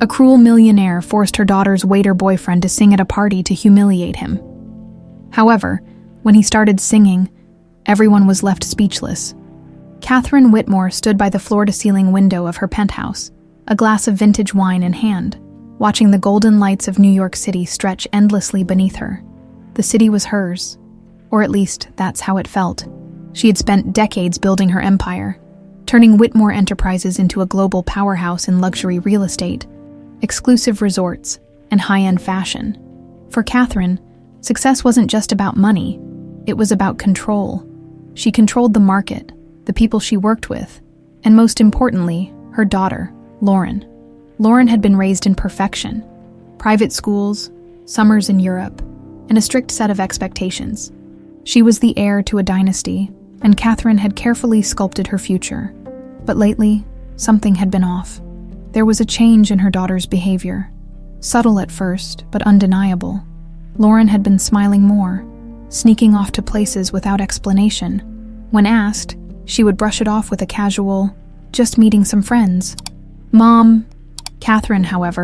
A cruel millionaire forced her daughter's waiter boyfriend to sing at a party to humiliate him. However, when he started singing, everyone was left speechless. Katherine Whitmore stood by the floor-to-ceiling window of her penthouse, a glass of vintage wine in hand, watching the golden lights of New York City stretch endlessly beneath her. The city was hers, or at least that's how it felt. She had spent decades building her empire, turning Whitmore Enterprises into a global powerhouse in luxury real estate, exclusive resorts, and high-end fashion. For Katherine, success wasn't just about money, it was about control. She controlled the market, the people she worked with, and most importantly, her daughter, Lauren. Lauren had been raised in perfection, private schools, summers in Europe, and a strict set of expectations. She was the heir to a dynasty, and Katherine had carefully sculpted her future. But lately, something had been off. There was a change in her daughter's behavior. Subtle at first, but undeniable. Lauren had been smiling more, sneaking off to places without explanation. When asked, she would brush it off with a casual, "Just meeting some friends." Mom. Katherine, however,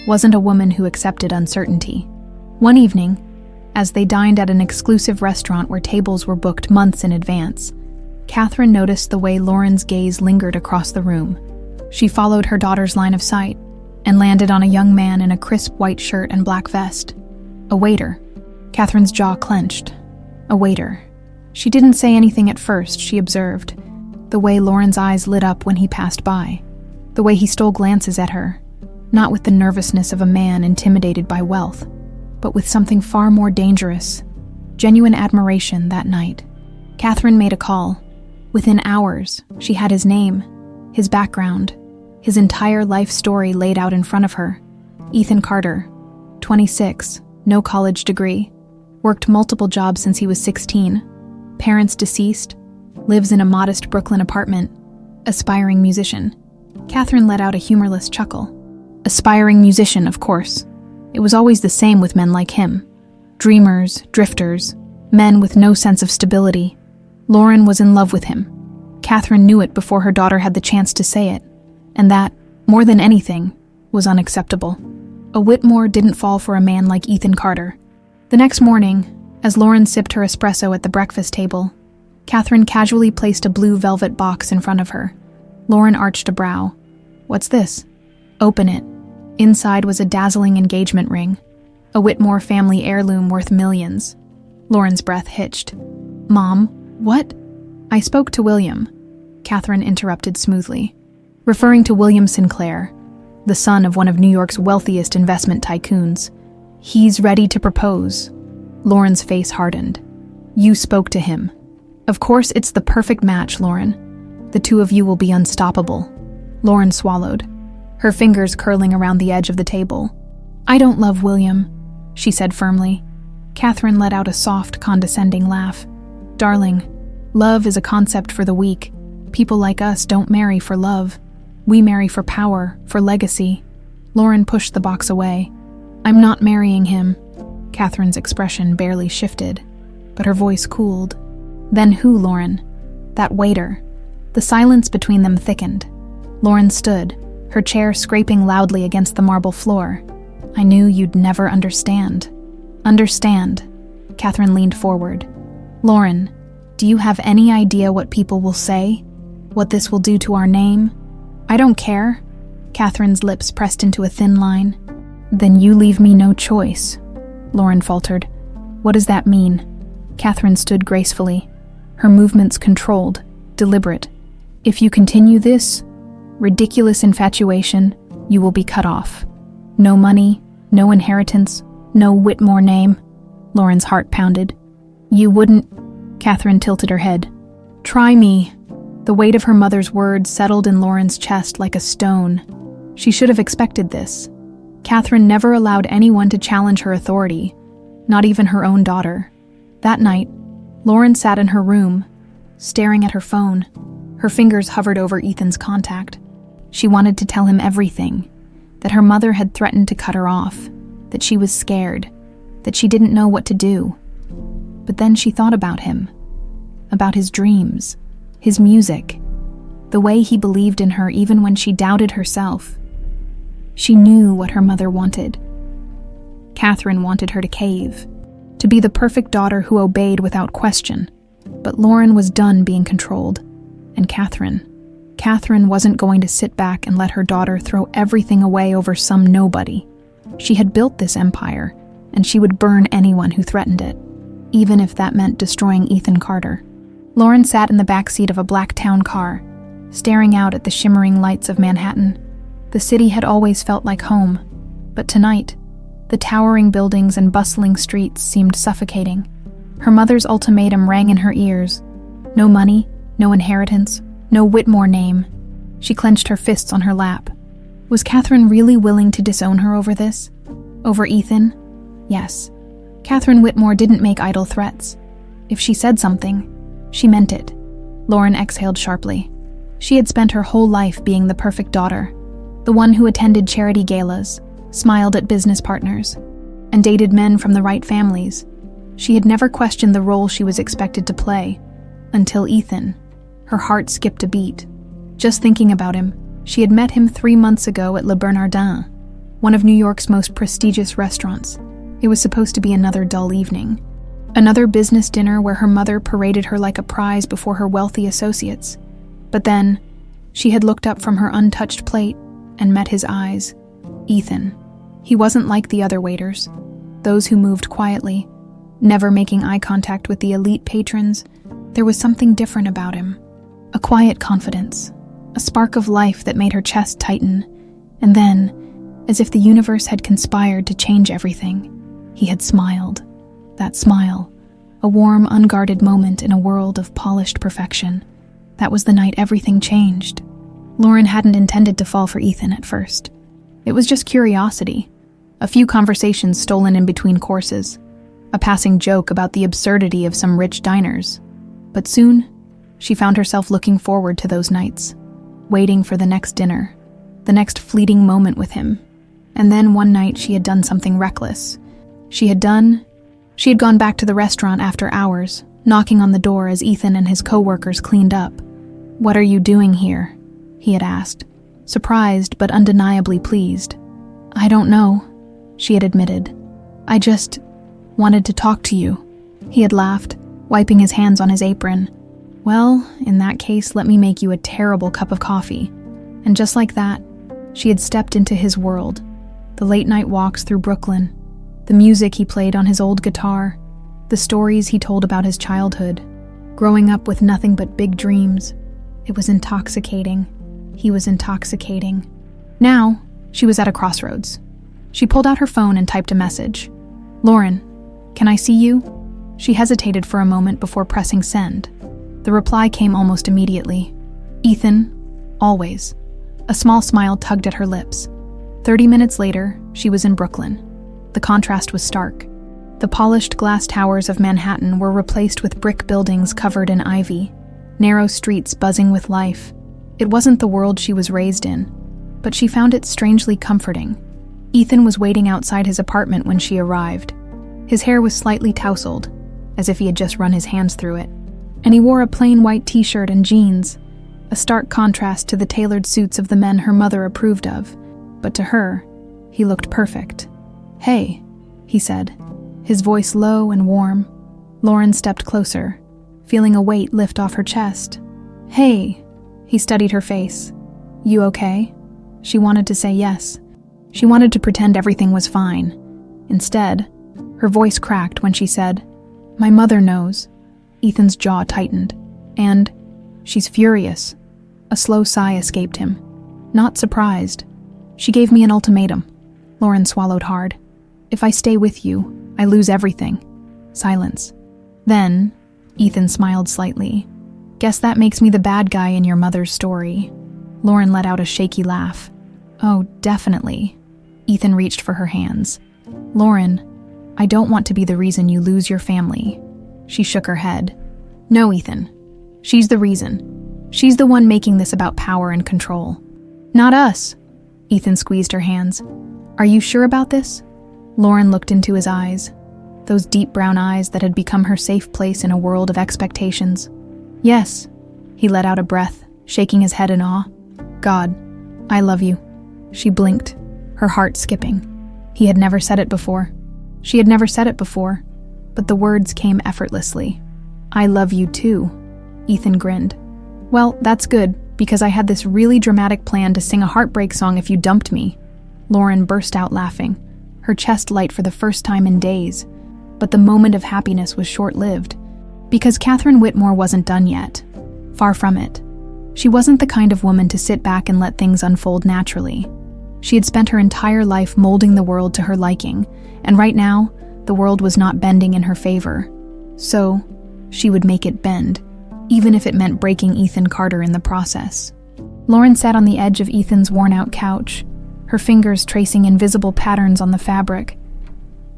wasn't a woman who accepted uncertainty. One evening, as they dined at an exclusive restaurant where tables were booked months in advance, Katherine noticed the way Lauren's gaze lingered across the room. She followed her daughter's line of sight and landed on a young man in a crisp white shirt and black vest. A waiter. Katherine's jaw clenched. A waiter. She didn't say anything at first, she observed. The way Lauren's eyes lit up when he passed by. The way he stole glances at her. Not with the nervousness of a man intimidated by wealth, but with something far more dangerous. Genuine admiration that night. Katherine made a call. Within hours, she had his name, his background, his entire life story laid out in front of her. Ethan Carter, 26, no college degree, worked multiple jobs since he was 16, parents deceased, lives in a modest Brooklyn apartment, aspiring musician. Katherine let out a humorless chuckle. Aspiring musician, of course. It was always the same with men like him. Dreamers, drifters, men with no sense of stability. Lauren was in love with him. Katherine knew it before her daughter had the chance to say it, and that, more than anything, was unacceptable. A Whitmore didn't fall for a man like Ethan Carter. The next morning, as Lauren sipped her espresso at the breakfast table, Katherine casually placed a blue velvet box in front of her. Lauren arched a brow. "What's this?" "Open it." Inside was a dazzling engagement ring, a Whitmore family heirloom worth millions. Lauren's breath hitched. "Mom, what?" "I spoke to William," Katherine interrupted smoothly, referring to William Sinclair, the son of one of New York's wealthiest investment tycoons. "He's ready to propose." Lauren's face hardened. "You spoke to him." "Of course it's the perfect match, Lauren. The two of you will be unstoppable." Lauren swallowed, her fingers curling around the edge of the table. "I don't love William," she said firmly. Katherine let out a soft, condescending laugh. "Darling, love is a concept for the weak. People like us don't marry for love. We marry for power, for legacy." Lauren pushed the box away. "I'm not marrying him." Katherine's expression barely shifted, but her voice cooled. "Then who, Lauren?" "That waiter." The silence between them thickened. Lauren stood, her chair scraping loudly against the marble floor. "I knew you'd never understand." "Understand?" Katherine leaned forward. "Lauren, do you have any idea what people will say? What this will do to our name?" "I don't care." Katherine's lips pressed into a thin line. "Then you leave me no choice," Lauren faltered. "What does that mean?" Katherine stood gracefully, her movements controlled, deliberate. "If you continue this ridiculous infatuation, you will be cut off. No money, no inheritance, no Whitmore name." Lauren's heart pounded. "You wouldn't..." Katherine tilted her head. "Try me." The weight of her mother's words settled in Lauren's chest like a stone. She should have expected this. Katherine never allowed anyone to challenge her authority, not even her own daughter. That night, Lauren sat in her room, staring at her phone. Her fingers hovered over Ethan's contact. She wanted to tell him everything, that her mother had threatened to cut her off, that she was scared, that she didn't know what to do. But then she thought about him, about his dreams, his music, the way he believed in her even when she doubted herself. She knew what her mother wanted. Katherine wanted her to cave, to be the perfect daughter who obeyed without question. But Lauren was done being controlled. And Katherine wasn't going to sit back and let her daughter throw everything away over some nobody. She had built this empire, and she would burn anyone who threatened it, even if that meant destroying Ethan Carter. Lauren sat in the back seat of a black town car, staring out at the shimmering lights of Manhattan. The city had always felt like home, but tonight, the towering buildings and bustling streets seemed suffocating. Her mother's ultimatum rang in her ears. No money, no inheritance, no Whitmore name. She clenched her fists on her lap. Was Katherine really willing to disown her over this? Over Ethan? Yes. Katherine Whitmore didn't make idle threats. If she said something, she meant it. Lauren exhaled sharply. She had spent her whole life being the perfect daughter, the one who attended charity galas, smiled at business partners, and dated men from the right families. She had never questioned the role she was expected to play, until Ethan. Her heart skipped a beat. Just thinking about him, she had met him 3 months ago at Le Bernardin, one of New York's most prestigious restaurants. It was supposed to be another dull evening. Another business dinner where her mother paraded her like a prize before her wealthy associates. But then, she had looked up from her untouched plate and met his eyes. Ethan. He wasn't like the other waiters, those who moved quietly, never making eye contact with the elite patrons. There was something different about him. A quiet confidence, a spark of life that made her chest tighten. And then, as if the universe had conspired to change everything, he had smiled. That smile, a warm, unguarded moment in a world of polished perfection. That was the night everything changed. Lauren hadn't intended to fall for Ethan at first. It was just curiosity, a few conversations stolen in between courses, a passing joke about the absurdity of some rich diners. But soon, she found herself looking forward to those nights, waiting for the next dinner, the next fleeting moment with him. And then one night she had done something reckless. She had gone back to the restaurant after hours, knocking on the door as Ethan and his co-workers cleaned up. "What are you doing here?" he had asked, surprised but undeniably pleased. "I don't know," she had admitted. "I just wanted to talk to you," he had laughed, wiping his hands on his apron. "Well, in that case, let me make you a terrible cup of coffee." And just like that, she had stepped into his world. The late-night walks through Brooklyn, the music he played on his old guitar, the stories he told about his childhood, growing up with nothing but big dreams. It was intoxicating. He was intoxicating. Now, she was at a crossroads. She pulled out her phone and typed a message. "Lauren, can I see you?" She hesitated for a moment before pressing send. The reply came almost immediately. "Ethan, always." A small smile tugged at her lips. 30 minutes later, she was in Brooklyn. The contrast was stark. The polished glass towers of Manhattan were replaced with brick buildings covered in ivy, narrow streets buzzing with life. It wasn't the world she was raised in, but she found it strangely comforting. Ethan was waiting outside his apartment when she arrived. His hair was slightly tousled, as if he had just run his hands through it, and he wore a plain white t-shirt and jeans, a stark contrast to the tailored suits of the men her mother approved of. But to her, he looked perfect. "Hey," he said, his voice low and warm. Lauren stepped closer, feeling a weight lift off her chest. "Hey," he studied her face. "You okay?" She wanted to say yes. She wanted to pretend everything was fine. Instead, her voice cracked when she said, "My mother knows." Ethan's jaw tightened. "And she's furious." A slow sigh escaped him. "Not surprised. She gave me an ultimatum." Lauren swallowed hard. "If I stay with you, I lose everything." Silence. "Then," Ethan smiled slightly, "guess that makes me the bad guy in your mother's story." Lauren let out a shaky laugh. "Oh, definitely." Ethan reached for her hands. "Lauren, I don't want to be the reason you lose your family." She shook her head. "No, Ethan. She's the reason. She's the one making this about power and control. Not us." Ethan squeezed her hands. "Are you sure about this?" Lauren looked into his eyes, those deep brown eyes that had become her safe place in a world of expectations. "Yes." He let out a breath, shaking his head in awe. "God, I love you." She blinked. her heart skipping. He had never said it before. She had never said it before, but the words came effortlessly. "I love you too," Ethan grinned. "Well, that's good, because I had this really dramatic plan to sing a heartbreak song if you dumped me." Lauren burst out laughing, her chest light for the first time in days. But the moment of happiness was short-lived, because Katherine Whitmore wasn't done yet. Far from it. She wasn't the kind of woman to sit back and let things unfold naturally. She had spent her entire life molding the world to her liking, and right now, the world was not bending in her favor. So, she would make it bend, even if it meant breaking Ethan Carter in the process. Lauren sat on the edge of Ethan's worn-out couch, her fingers tracing invisible patterns on the fabric.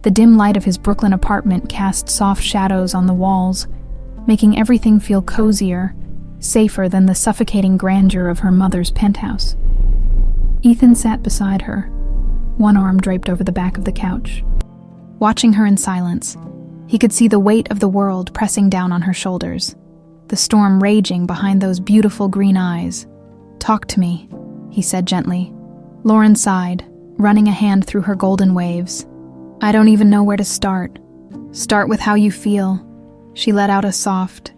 The dim light of his Brooklyn apartment cast soft shadows on the walls, making everything feel cozier, safer than the suffocating grandeur of her mother's penthouse. Ethan sat beside her, one arm draped over the back of the couch. Watching her in silence, he could see the weight of the world pressing down on her shoulders, the storm raging behind those beautiful green eyes. "Talk to me," he said gently. Lauren sighed, running a hand through her golden waves. "I don't even know where to start." "Start with how you feel." She let out a soft,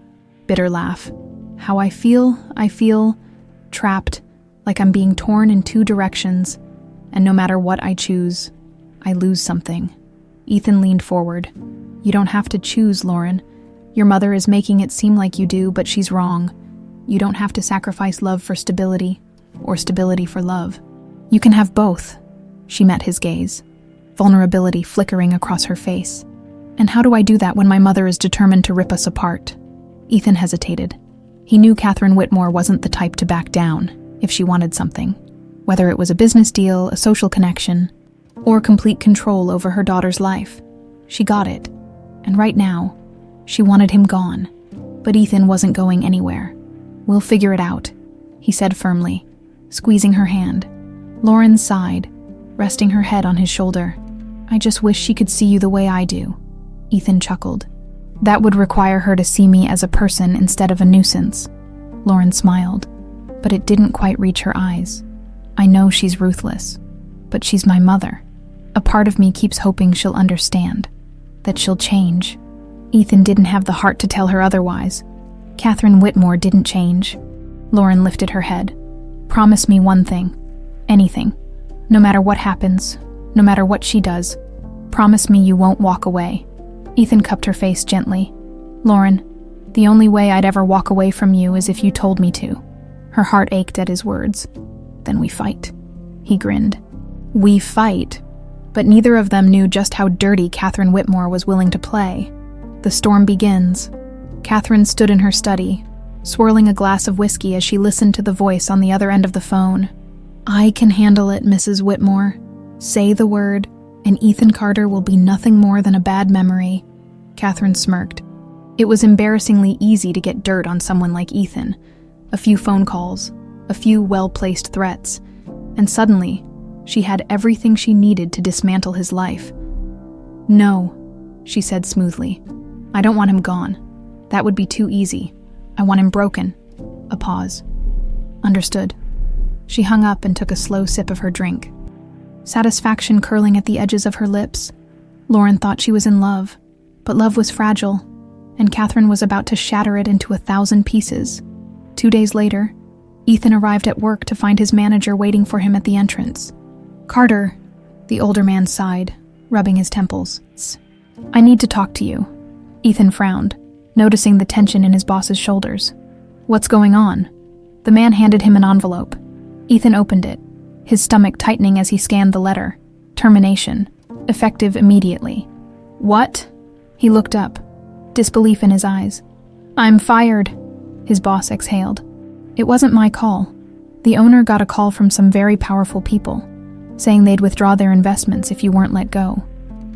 bitter laugh. "How I feel trapped, like I'm being torn in two directions, and no matter what I choose, I lose something." Ethan leaned forward. "You don't have to choose, Lauren. Your mother is making it seem like you do, but she's wrong. You don't have to sacrifice love for stability, or stability for love. You can have both." She met his gaze, vulnerability flickering across her face. "And how do I do that when my mother is determined to rip us apart?" Ethan hesitated. He knew Katherine Whitmore wasn't the type to back down if she wanted something, whether it was a business deal, a social connection, or complete control over her daughter's life. She got it, and right now, she wanted him gone. But Ethan wasn't going anywhere. "We'll figure it out," he said firmly, squeezing her hand. Lauren sighed, resting her head on his shoulder. "I just wish she could see you the way I do." Ethan chuckled. "That would require her to see me as a person instead of a nuisance." Lauren smiled, but it didn't quite reach her eyes. "I know she's ruthless, but she's my mother. A part of me keeps hoping she'll understand, that she'll change." Ethan didn't have the heart to tell her otherwise. Katherine Whitmore didn't change. Lauren lifted her head. "Promise me one thing. Anything. No matter what happens, no matter what she does. Promise me you won't walk away." Ethan cupped her face gently. "Lauren, the only way I'd ever walk away from you is if you told me to." Her heart ached at his words. "Then we fight." He grinned. "We fight." But neither of them knew just how dirty Katherine Whitmore was willing to play. The storm begins. Katherine stood in her study, swirling a glass of whiskey as she listened to the voice on the other end of the phone. "I can handle it, Mrs. Whitmore. Say the word, and Ethan Carter will be nothing more than a bad memory." Katherine smirked. It was embarrassingly easy to get dirt on someone like Ethan. A few phone calls, a few well-placed threats, and suddenly, she had everything she needed to dismantle his life. "No," she said smoothly. "I don't want him gone. That would be too easy. I want him broken." A pause. "Understood." She hung up and took a slow sip of her drink. Satisfaction curling at the edges of her lips. Lauren thought she was in love, but love was fragile, and Katherine was about to shatter it into 1,000 pieces. 2 days later, Ethan arrived at work to find his manager waiting for him at the entrance. "Carter," the older man sighed, rubbing his temples. "I need to talk to you." Ethan frowned, noticing the tension in his boss's shoulders. "What's going on?" The man handed him an envelope. Ethan opened it, his stomach tightening as he scanned the letter. Termination. Effective immediately. "What?" He looked up, disbelief in his eyes. "I'm fired," his boss exhaled. "It wasn't my call. The owner got a call from some very powerful people, saying they'd withdraw their investments if you weren't let go."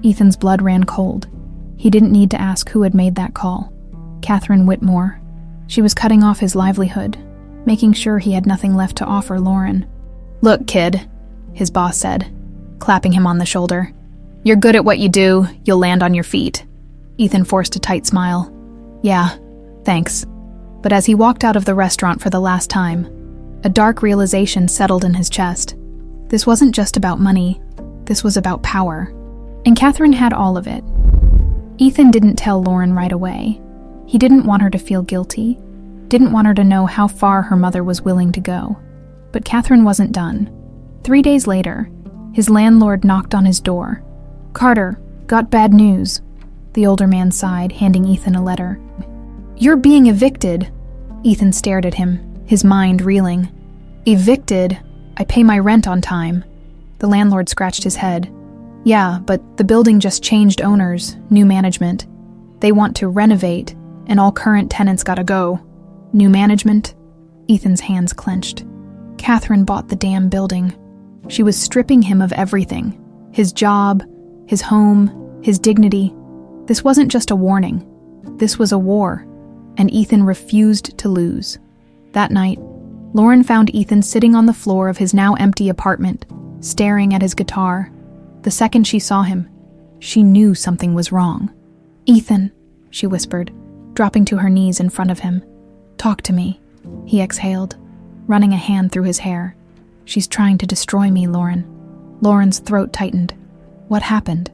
Ethan's blood ran cold. He didn't need to ask who had made that call. Katherine Whitmore. She was cutting off his livelihood, making sure he had nothing left to offer Lauren. "Look, kid," his boss said, clapping him on the shoulder. "You're good at what you do. You'll land on your feet." Ethan forced a tight smile. "Yeah, thanks." But as he walked out of the restaurant for the last time, a dark realization settled in his chest. This wasn't just about money, this was about power. And Katherine had all of it. Ethan didn't tell Lauren right away. He didn't want her to feel guilty, didn't want her to know how far her mother was willing to go. But Katherine wasn't done. 3 days later, his landlord knocked on his door. "Carter, got bad news," the older man sighed, handing Ethan a letter. "You're being evicted." Ethan stared at him, his mind reeling. "Evicted? I pay my rent on time." The landlord scratched his head. "Yeah, but the building just changed owners, new management. They want to renovate, and all current tenants gotta go." "New management?" Ethan's hands clenched. Katherine bought the damn building. She was stripping him of everything. His job, his home, his dignity. This wasn't just a warning. This was a war, and Ethan refused to lose. That night, Lauren found Ethan sitting on the floor of his now empty apartment, staring at his guitar. The second she saw him, she knew something was wrong. "Ethan," she whispered, dropping to her knees in front of him. "Talk to me," he exhaled, running a hand through his hair. "She's trying to destroy me, Lauren." Lauren's throat tightened. "What happened?"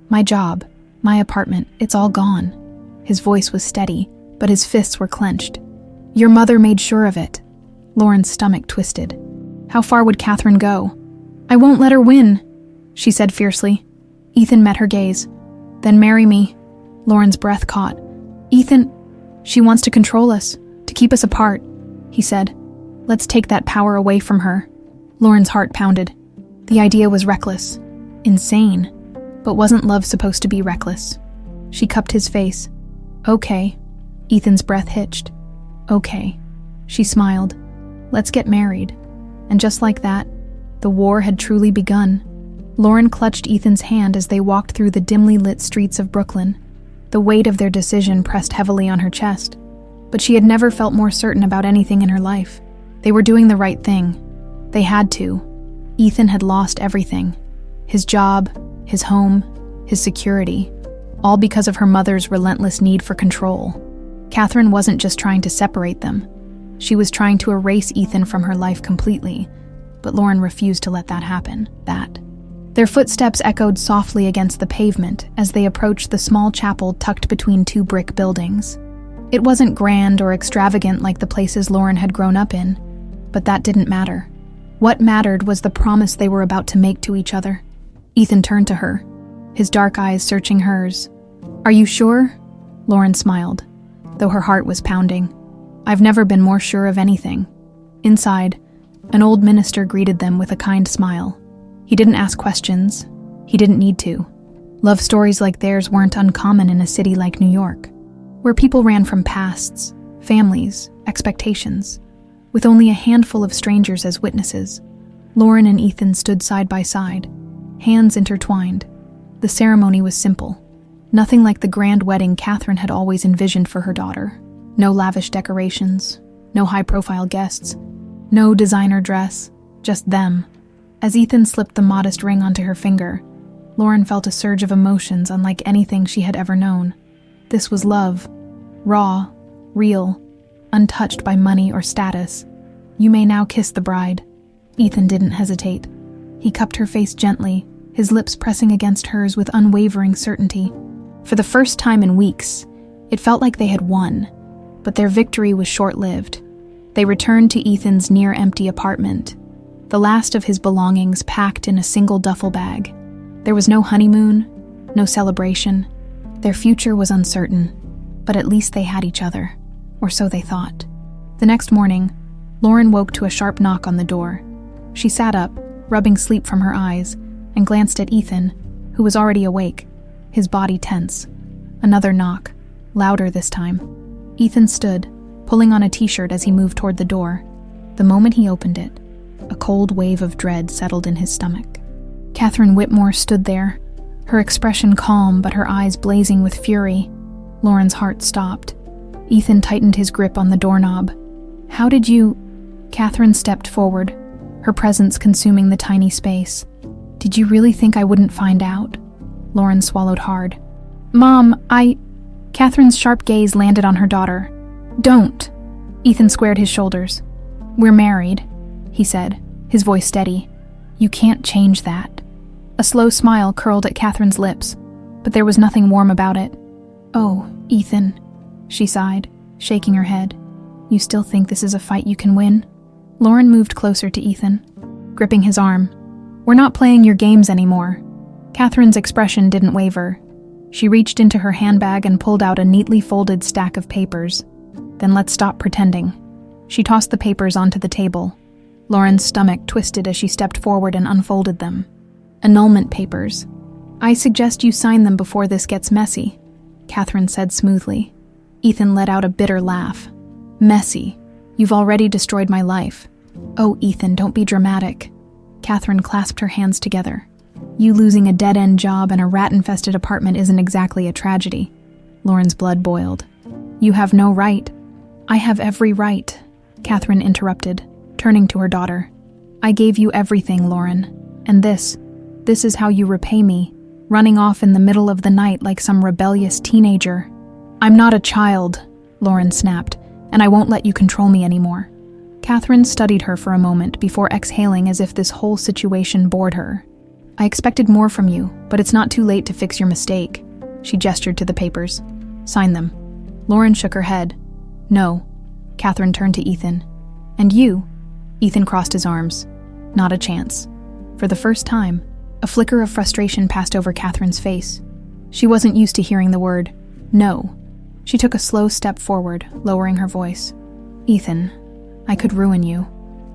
"My job, my apartment, it's all gone." His voice was steady, but his fists were clenched. "Your mother made sure of it." Lauren's stomach twisted. How far would Katherine go? "I won't let her win," she said fiercely. Ethan met her gaze. "Then marry me." Lauren's breath caught. "Ethan, she wants to control us, to keep us apart," he said. "Let's take that power away from her." Lauren's heart pounded. The idea was reckless, insane, but wasn't love supposed to be reckless? She cupped his face. "Okay." Ethan's breath hitched. "Okay." She smiled. "Let's get married." And just like that, the war had truly begun. Lauren clutched Ethan's hand as they walked through the dimly lit streets of Brooklyn. The weight of their decision pressed heavily on her chest, but she had never felt more certain about anything in her life. They were doing the right thing. They had to. Ethan had lost everything. His job, his home, his security, all because of her mother's relentless need for control. Katherine wasn't just trying to separate them. She was trying to erase Ethan from her life completely, but Lauren refused to let that happen. Their footsteps echoed softly against the pavement as they approached the small chapel tucked between two brick buildings. It wasn't grand or extravagant like the places Lauren had grown up in, but that didn't matter. What mattered was the promise they were about to make to each other. Ethan turned to her, his dark eyes searching hers. "Are you sure?" Lauren smiled, though her heart was pounding. "I've never been more sure of anything." Inside, an old minister greeted them with a kind smile. He didn't ask questions. He didn't need to. Love stories like theirs weren't uncommon in a city like New York, where people ran from pasts, families, expectations. With only a handful of strangers as witnesses, Lauren and Ethan stood side by side, hands intertwined. The ceremony was simple. Nothing like the grand wedding Katherine had always envisioned for her daughter. No lavish decorations, no high-profile guests, no designer dress, just them. As Ethan slipped the modest ring onto her finger, Lauren felt a surge of emotions unlike anything she had ever known. This was love, raw, real, untouched by money or status. "You may now kiss the bride." Ethan didn't hesitate. He cupped her face gently, his lips pressing against hers with unwavering certainty. For the first time in weeks, it felt like they had won, but their victory was short-lived. They returned to Ethan's near-empty apartment, the last of his belongings packed in a single duffel bag. There was no honeymoon, no celebration. Their future was uncertain, but at least they had each other, or so they thought. The next morning, Lauren woke to a sharp knock on the door. She sat up, rubbing sleep from her eyes, and glanced at Ethan, who was already awake, his body tense. Another knock, louder this time. Ethan stood, pulling on a t-shirt as he moved toward the door. The moment he opened it, a cold wave of dread settled in his stomach. Katherine Whitmore stood there, her expression calm but her eyes blazing with fury. Lauren's heart stopped. Ethan tightened his grip on the doorknob. "How did you—" Katherine stepped forward, her presence consuming the tiny space. "Did you really think I wouldn't find out?" Lauren swallowed hard. "Mom, Katherine's sharp gaze landed on her daughter. "Don't." Ethan squared his shoulders. "We're married," he said, his voice steady. You can't change that. A slow smile curled at Katherine's lips, but there was nothing warm about it. Oh, Ethan, she sighed, shaking her head. You still think this is a fight you can win? Lauren moved closer to Ethan, gripping his arm. We're not playing your games anymore. Katherine's expression didn't waver. She reached into her handbag and pulled out a neatly folded stack of papers. Then let's stop pretending. She tossed the papers onto the table. Lauren's stomach twisted as she stepped forward and unfolded them. Annulment papers. I suggest you sign them before this gets messy, Katherine said smoothly. Ethan let out a bitter laugh. Messy. You've already destroyed my life. Oh, Ethan, don't be dramatic. Katherine clasped her hands together. You losing a dead-end job and a rat-infested apartment isn't exactly a tragedy. Lauren's blood boiled. You have no right. I have every right, Katherine interrupted, turning to her daughter. I gave you everything, Lauren. And this is how you repay me, running off in the middle of the night like some rebellious teenager. I'm not a child, Lauren snapped, and I won't let you control me anymore. Katherine studied her for a moment before exhaling as if this whole situation bored her. I expected more from you, but it's not too late to fix your mistake. She gestured to the papers. Sign them. Lauren shook her head. No. Katherine turned to Ethan. And you? Ethan crossed his arms. Not a chance. For the first time, a flicker of frustration passed over Katherine's face. She wasn't used to hearing the word no. She took a slow step forward, lowering her voice. Ethan, I could ruin you.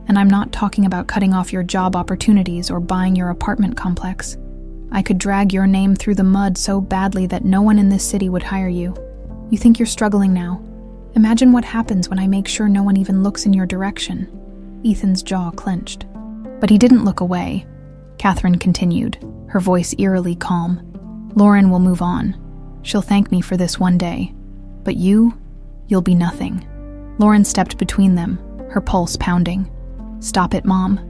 And I'm not talking about cutting off your job opportunities or buying your apartment complex. I could drag your name through the mud so badly that no one in this city would hire you. You think you're struggling now? Imagine what happens when I make sure no one even looks in your direction. Ethan's jaw clenched. But he didn't look away. Katherine continued, her voice eerily calm. Lauren will move on. She'll thank me for this one day. But you'll be nothing. Lauren stepped between them, her pulse pounding. Stop it, Mom.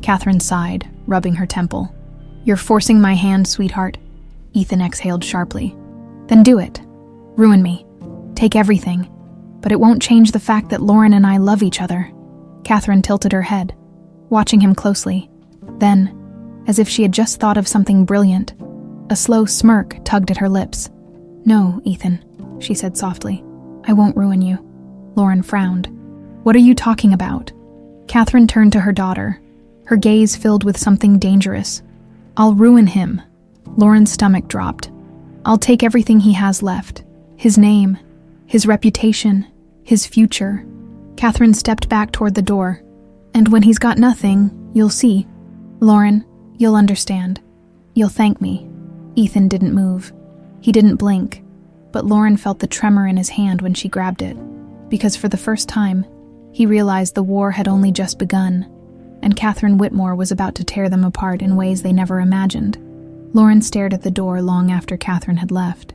Katherine sighed, rubbing her temple. You're forcing my hand, sweetheart. Ethan exhaled sharply. Then do it. Ruin me. Take everything. But it won't change the fact that Lauren and I love each other. Katherine tilted her head, watching him closely. Then, as if she had just thought of something brilliant, a slow smirk tugged at her lips. No, Ethan, she said softly. I won't ruin you. Lauren frowned. What are you talking about? Katherine turned to her daughter, her gaze filled with something dangerous. I'll ruin him. Lauren's stomach dropped. I'll take everything he has left. His name, his reputation, his future. Katherine stepped back toward the door. And when he's got nothing, you'll see. Lauren, you'll understand. You'll thank me. Ethan didn't move. He didn't blink. But Lauren felt the tremor in his hand when she grabbed it. Because for the first time, he realized the war had only just begun, and Katherine Whitmore was about to tear them apart in ways they never imagined. Lauren stared at the door long after Katherine had left,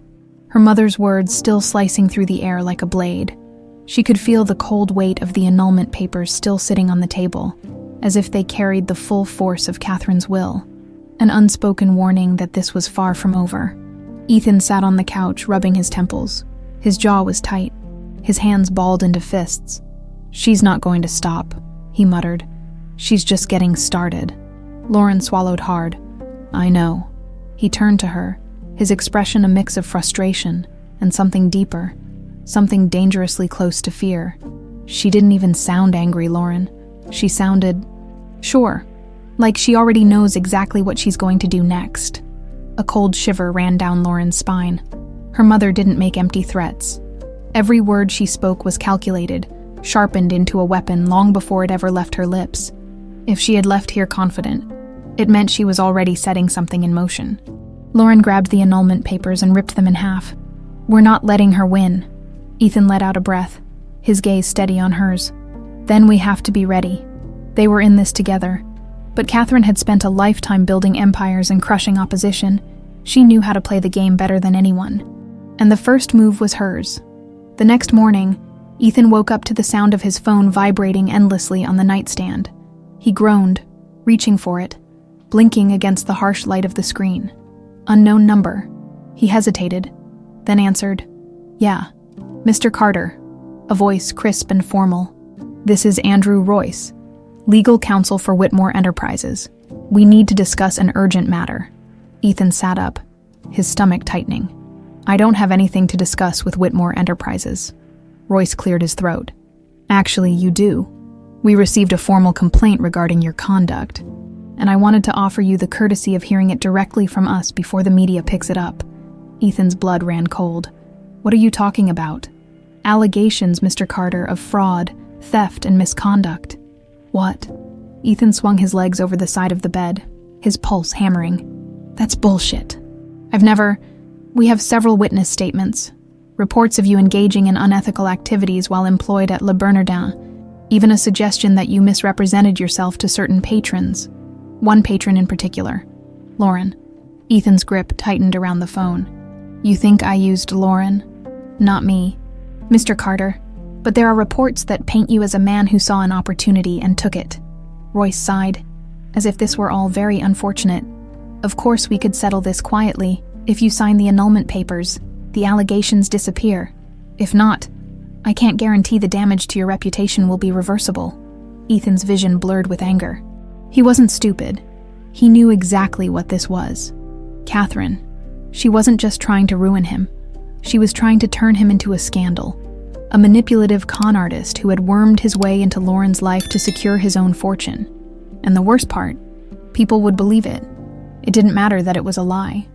her mother's words still slicing through the air like a blade. She could feel the cold weight of the annulment papers still sitting on the table, as if they carried the full force of Katherine's will, an unspoken warning that this was far from over. Ethan sat on the couch, rubbing his temples. His jaw was tight, his hands balled into fists. She's not going to stop, he muttered. She's just getting started. Lauren swallowed hard. I know. He turned to her, his expression a mix of frustration and something deeper, something dangerously close to fear. She didn't even sound angry, Lauren. She sounded, sure, like she already knows exactly what she's going to do next. A cold shiver ran down Lauren's spine. Her mother didn't make empty threats. Every word she spoke was calculated, sharpened into a weapon long before it ever left her lips. If she had left here confident, it meant she was already setting something in motion. Lauren grabbed the annulment papers and ripped them in half. We're not letting her win. Ethan let out a breath, his gaze steady on hers. Then we have to be ready. They were in this together. But Katherine had spent a lifetime building empires and crushing opposition. She knew how to play the game better than anyone. And the first move was hers. The next morning, Ethan woke up to the sound of his phone vibrating endlessly on the nightstand. He groaned, reaching for it, blinking against the harsh light of the screen. Unknown number. He hesitated, then answered, Yeah, Mr. Carter. A voice crisp and formal. This is Andrew Royce, legal counsel for Whitmore Enterprises. We need to discuss an urgent matter. Ethan sat up, his stomach tightening. I don't have anything to discuss with Whitmore Enterprises. Royce cleared his throat. Actually, you do. We received a formal complaint regarding your conduct, and I wanted to offer you the courtesy of hearing it directly from us before the media picks it up. Ethan's blood ran cold. What are you talking about? Allegations, Mr. Carter, of fraud, theft, and misconduct. What? Ethan swung his legs over the side of the bed, his pulse hammering. That's bullshit. We have several witness statements, reports of you engaging in unethical activities while employed at Le Bernardin, even a suggestion that you misrepresented yourself to certain patrons. One patron in particular, Lauren. Ethan's grip tightened around the phone. You think I used Lauren? Not me. Mr. Carter, but there are reports that paint you as a man who saw an opportunity and took it. Royce sighed, as if this were all very unfortunate. Of course we could settle this quietly. If you sign the annulment papers, the allegations disappear. If not, I can't guarantee the damage to your reputation will be reversible. Ethan's vision blurred with anger. He wasn't stupid. He knew exactly what this was. Katherine. She wasn't just trying to ruin him. She was trying to turn him into a scandal. A manipulative con artist who had wormed his way into Lauren's life to secure his own fortune. And the worst part, people would believe it. It didn't matter that it was a lie.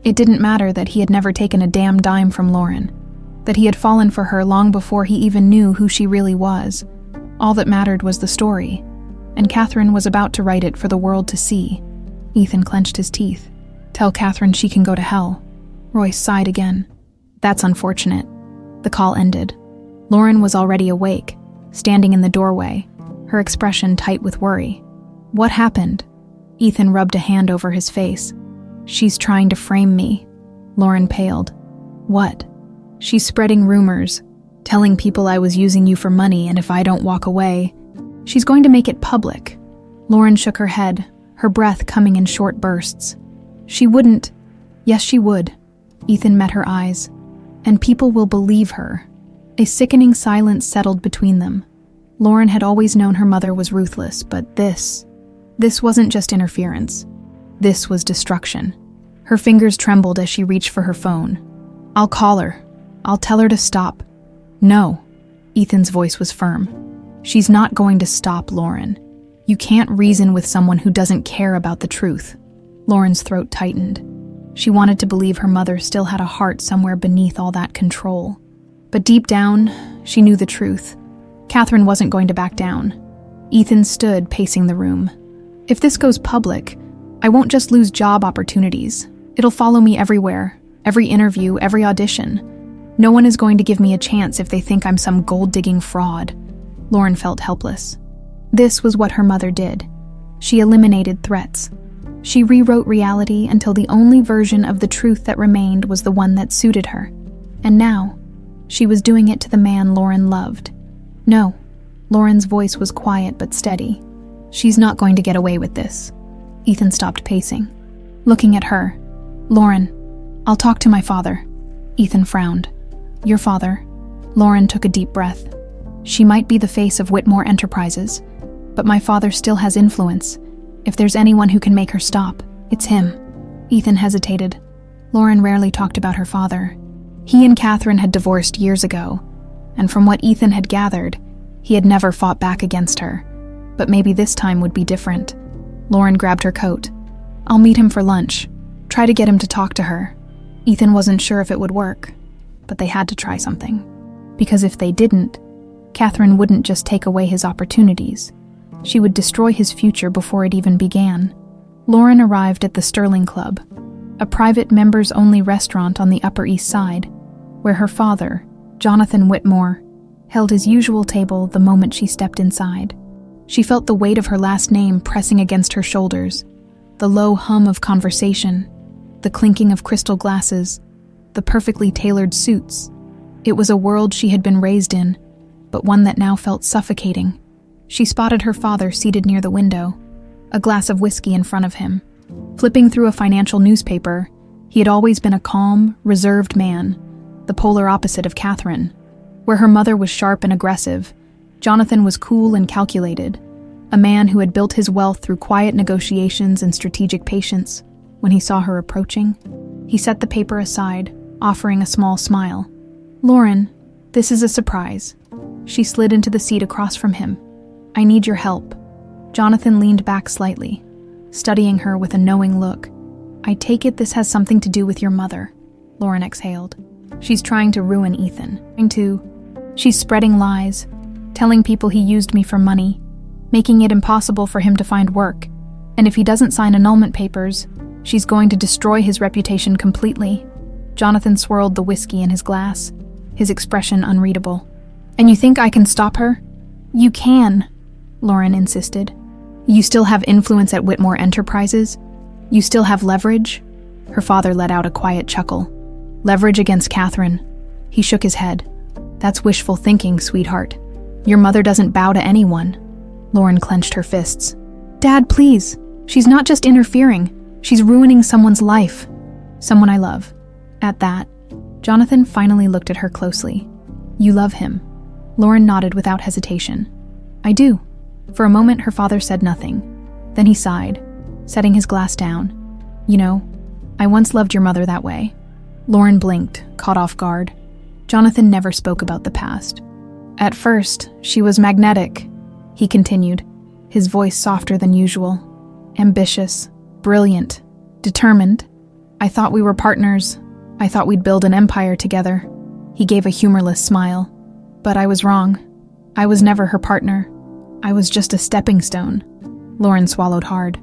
It didn't matter that he had never taken a damn dime from Lauren, that he had fallen for her long before he even knew who she really was. All that mattered was the story, and Katherine was about to write it for the world to see. Ethan clenched his teeth. Tell Katherine she can go to hell. Royce sighed again. That's unfortunate. The call ended. Lauren was already awake, standing in the doorway, her expression tight with worry. What happened? Ethan rubbed a hand over his face. She's trying to frame me. Lauren paled. What? She's spreading rumors, telling people I was using you for money, and if I don't walk away, she's going to make it public. Lauren shook her head, her breath coming in short bursts. She wouldn't. Yes, she would. Ethan met her eyes. And people will believe her. A sickening silence settled between them. Lauren had always known her mother was ruthless, but this wasn't just interference. This was destruction. Her fingers trembled as she reached for her phone. I'll call her. I'll tell her to stop. No. Ethan's voice was firm. She's not going to stop, Lauren. You can't reason with someone who doesn't care about the truth. Lauren's throat tightened. She wanted to believe her mother still had a heart somewhere beneath all that control. But deep down, she knew the truth. Katherine wasn't going to back down. Ethan stood pacing the room. If this goes public, I won't just lose job opportunities. It'll follow me everywhere, every interview, every audition. No one is going to give me a chance if they think I'm some gold-digging fraud. Lauren felt helpless. This was what her mother did. She eliminated threats. She rewrote reality until the only version of the truth that remained was the one that suited her. And now, she was doing it to the man Lauren loved. No, Lauren's voice was quiet but steady. She's not going to get away with this. Ethan stopped pacing, looking at her. Lauren, I'll talk to my father. Ethan frowned. Your father? Lauren took a deep breath. She might be the face of Whitmore Enterprises, but my father still has influence. If there's anyone who can make her stop, it's him. Ethan hesitated. Lauren rarely talked about her father. He and Katherine had divorced years ago, and from what Ethan had gathered, he had never fought back against her. But maybe this time would be different. Lauren grabbed her coat. I'll meet him for lunch. Try to get him to talk to her. Ethan wasn't sure if it would work, but they had to try something. Because if they didn't, Katherine wouldn't just take away his opportunities. She would destroy his future before it even began. Lauren arrived at the Sterling Club, a private members-only restaurant on the Upper East Side, where her father, Jonathan Whitmore, held his usual table the moment she stepped inside. She felt the weight of her last name pressing against her shoulders, the low hum of conversation, the clinking of crystal glasses, the perfectly tailored suits. It was a world she had been raised in, but one that now felt suffocating. She spotted her father seated near the window, a glass of whiskey in front of him. Flipping through a financial newspaper, he had always been a calm, reserved man, the polar opposite of Katherine. Where her mother was sharp and aggressive, Jonathan was cool and calculated, a man who had built his wealth through quiet negotiations and strategic patience. When he saw her approaching, he set the paper aside, offering a small smile. "Lauren, this is a surprise." She slid into the seat across from him. "I need your help." Jonathan leaned back slightly, studying her with a knowing look. "I take it this has something to do with your mother," Lauren exhaled. "She's trying to ruin Ethan. She's spreading lies, telling people he used me for money, making it impossible for him to find work. And if he doesn't sign annulment papers, she's going to destroy his reputation completely." Jonathan swirled the whiskey in his glass, his expression unreadable. "And you think I can stop her?" "You can," Lauren insisted. "You still have influence at Whitmore Enterprises? You still have leverage?" Her father let out a quiet chuckle. "Leverage against Katherine." He shook his head. "That's wishful thinking, sweetheart. Your mother doesn't bow to anyone." Lauren clenched her fists. "Dad, please. She's not just interfering. She's ruining someone's life. Someone I love." At that, Jonathan finally looked at her closely. "You love him?" Lauren nodded without hesitation. "I do." For a moment, her father said nothing. Then he sighed, setting his glass down. "You know, I once loved your mother that way." Lauren blinked, caught off guard. Jonathan never spoke about the past. "At first, she was magnetic," he continued, his voice softer than usual. "Ambitious, brilliant, determined. I thought we were partners. I thought we'd build an empire together." He gave a humorless smile. "But I was wrong. I was never her partner. I was just a stepping stone." Lauren swallowed hard.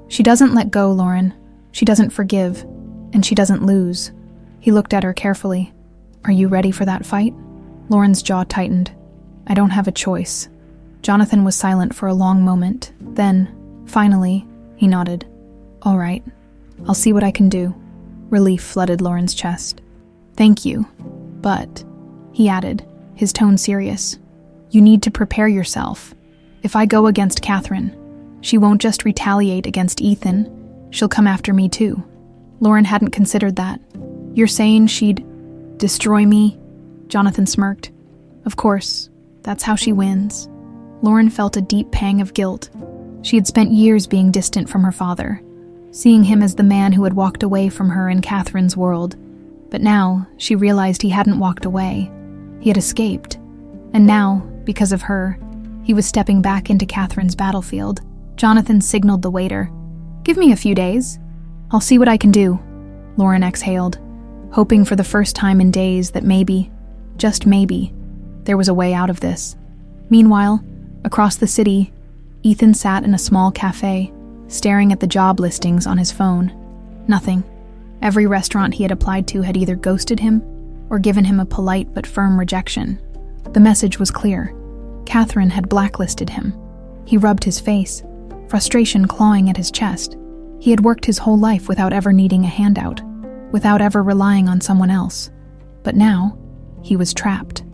"She doesn't let go, Lauren. She doesn't forgive. And she doesn't lose." He looked at her carefully. "Are you ready for that fight?" Lauren's jaw tightened. "I don't have a choice." Jonathan was silent for a long moment. Then, finally, he nodded. "All right. I'll see what I can do." Relief flooded Lauren's chest. "Thank you. But," he added, his tone serious, "you need to prepare yourself. If I go against Katherine, she won't just retaliate against Ethan. She'll come after me too." Lauren hadn't considered that. "You're saying she'd destroy me?" Jonathan smirked. "Of course. That's how she wins." Lauren felt a deep pang of guilt. She had spent years being distant from her father, seeing him as the man who had walked away from her in Katherine's world. But now, she realized he hadn't walked away. He had escaped. And now, because of her, he was stepping back into Katherine's battlefield. Jonathan signaled the waiter. "Give me a few days. I'll see what I can do." Lauren exhaled, hoping for the first time in days that maybe, just maybe, there was a way out of this. Meanwhile, across the city, Ethan sat in a small cafe, staring at the job listings on his phone. Nothing. Every restaurant he had applied to had either ghosted him or given him a polite but firm rejection. The message was clear. Katherine had blacklisted him. He rubbed his face, frustration clawing at his chest. He had worked his whole life without ever needing a handout, without ever relying on someone else. But now, he was trapped.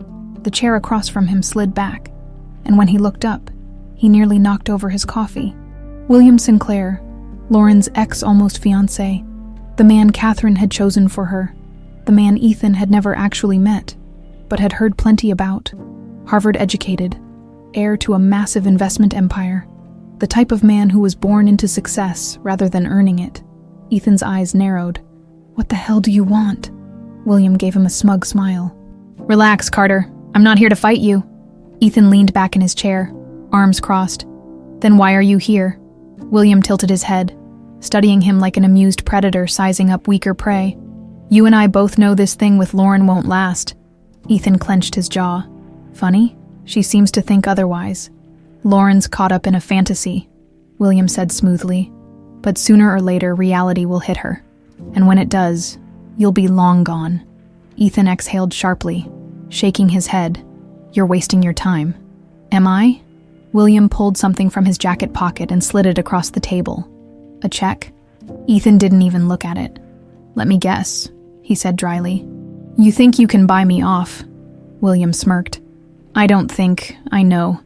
The chair across from him slid back, and when he looked up, he nearly knocked over his coffee. William Sinclair, Lauren's ex-almost fiancé, the man Katherine had chosen for her, the man Ethan had never actually met, but had heard plenty about. Harvard-educated, heir to a massive investment empire, the type of man who was born into success rather than earning it. Ethan's eyes narrowed. "What the hell do you want?" William gave him a smug smile. "Relax, Carter. I'm not here to fight you." Ethan leaned back in his chair, arms crossed. "Then why are you here?" William tilted his head, studying him like an amused predator sizing up weaker prey. "You and I both know this thing with Lauren won't last." Ethan clenched his jaw. "Funny, she seems to think otherwise." "Lauren's caught up in a fantasy," William said smoothly. "But sooner or later reality will hit her. And when it does, you'll be long gone." Ethan exhaled sharply, shaking his head. "You're wasting your time." "Am I?" William pulled something from his jacket pocket and slid it across the table. "A check?" Ethan didn't even look at it. "Let me guess," he said dryly. "You think you can buy me off?" William smirked. "I don't think I know."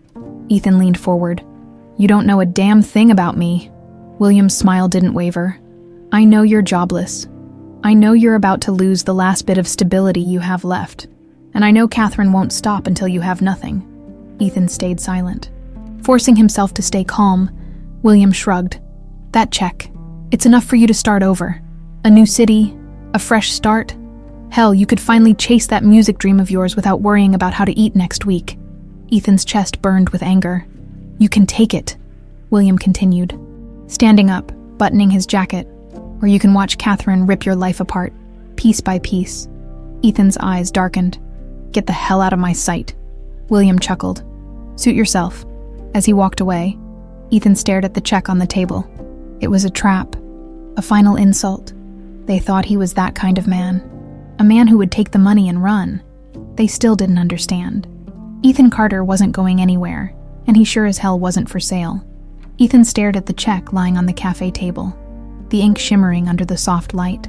Ethan leaned forward. "You don't know a damn thing about me." William's smile didn't waver. "I know you're jobless. I know you're about to lose the last bit of stability you have left. And I know Katherine won't stop until you have nothing." Ethan stayed silent. Forcing himself to stay calm, William shrugged. That check. It's enough for you to start over. A new city, a fresh start. Hell, you could finally chase that music dream of yours without worrying about how to eat next week. Ethan's chest burned with anger. You can take it, William continued, standing up, buttoning his jacket, or you can watch Katherine rip your life apart, piece by piece. Ethan's eyes darkened. Get the hell out of my sight. William chuckled. Suit yourself. As he walked away, Ethan stared at the check on the table. It was a trap, a final insult. They thought he was that kind of man. A man who would take the money and run. They still didn't understand. Ethan Carter wasn't going anywhere, and he sure as hell wasn't for sale. Ethan stared at the check lying on the cafe table, the ink shimmering under the soft light.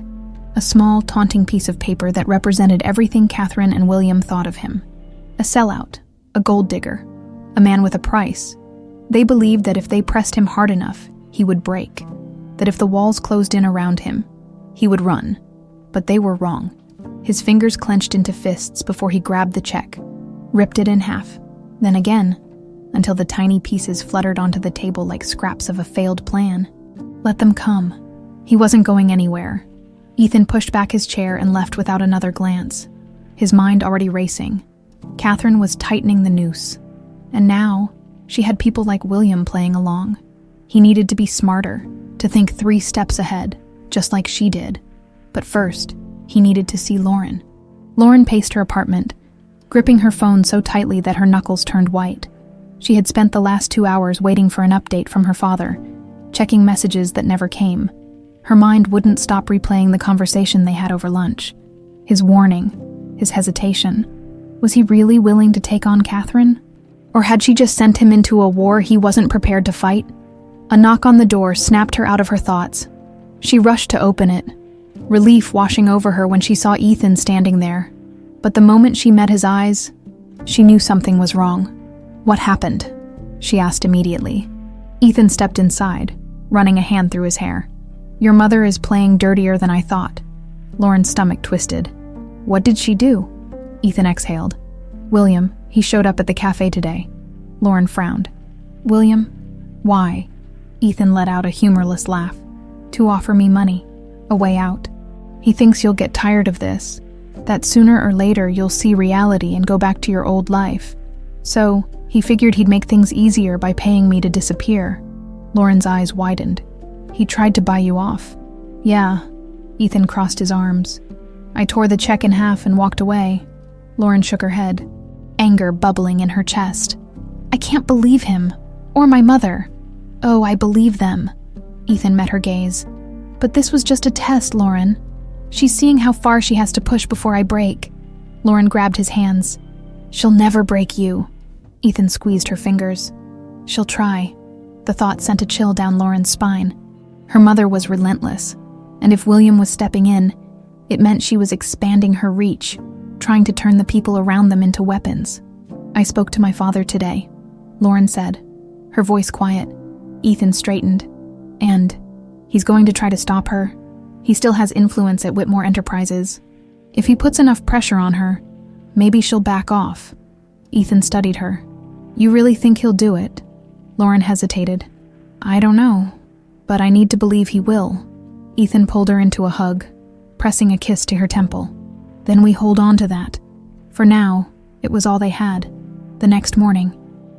A small, taunting piece of paper that represented everything Katherine and William thought of him. A sellout, a gold digger, a man with a price. They believed that if they pressed him hard enough, he would break, that if the walls closed in around him, he would run. But they were wrong. His fingers clenched into fists before he grabbed the check, ripped it in half, then again, until the tiny pieces fluttered onto the table like scraps of a failed plan. Let them come. He wasn't going anywhere. Ethan pushed back his chair and left without another glance, his mind already racing. Katherine was tightening the noose, and now she had people like William playing along. He needed to be smarter, to think 3 steps ahead, just like she did. But first, he needed to see Lauren. Lauren paced her apartment, gripping her phone so tightly that her knuckles turned white. She had spent the last 2 hours waiting for an update from her father, checking messages that never came. Her mind wouldn't stop replaying the conversation they had over lunch. His warning, his hesitation. Was he really willing to take on Katherine? Or had she just sent him into a war he wasn't prepared to fight? A knock on the door snapped her out of her thoughts. She rushed to open it, relief washing over her when she saw Ethan standing there. But the moment she met his eyes, she knew something was wrong. What happened? She asked immediately. Ethan stepped inside, running a hand through his hair. Your mother is playing dirtier than I thought. Lauren's stomach twisted. What did she do? Ethan exhaled. William, he showed up at the cafe today. Lauren frowned. William? Why? Ethan let out a humorless laugh. To offer me money. A way out. He thinks you'll get tired of this, that sooner or later you'll see reality and go back to your old life. So, he figured he'd make things easier by paying me to disappear. Lauren's eyes widened. He tried to buy you off. Yeah. Ethan crossed his arms. I tore the check in half and walked away. Lauren shook her head, anger bubbling in her chest. I can't believe him. Or my mother. Oh, I believe them. Ethan met her gaze. But this was just a test, Lauren. She's seeing how far she has to push before I break. Lauren grabbed his hands. She'll never break you. Ethan squeezed her fingers. She'll try. The thought sent a chill down Lauren's spine. Her mother was relentless, and if William was stepping in, it meant she was expanding her reach, trying to turn the people around them into weapons. I spoke to my father today, Lauren said, her voice quiet. Ethan straightened. And he's going to try to stop her. He still has influence at Whitmore Enterprises. If he puts enough pressure on her, maybe she'll back off. Ethan studied her. You really think he'll do it? Lauren hesitated. I don't know, but I need to believe he will. Ethan pulled her into a hug, pressing a kiss to her temple. Then we hold on to that. For now, it was all they had. The next morning,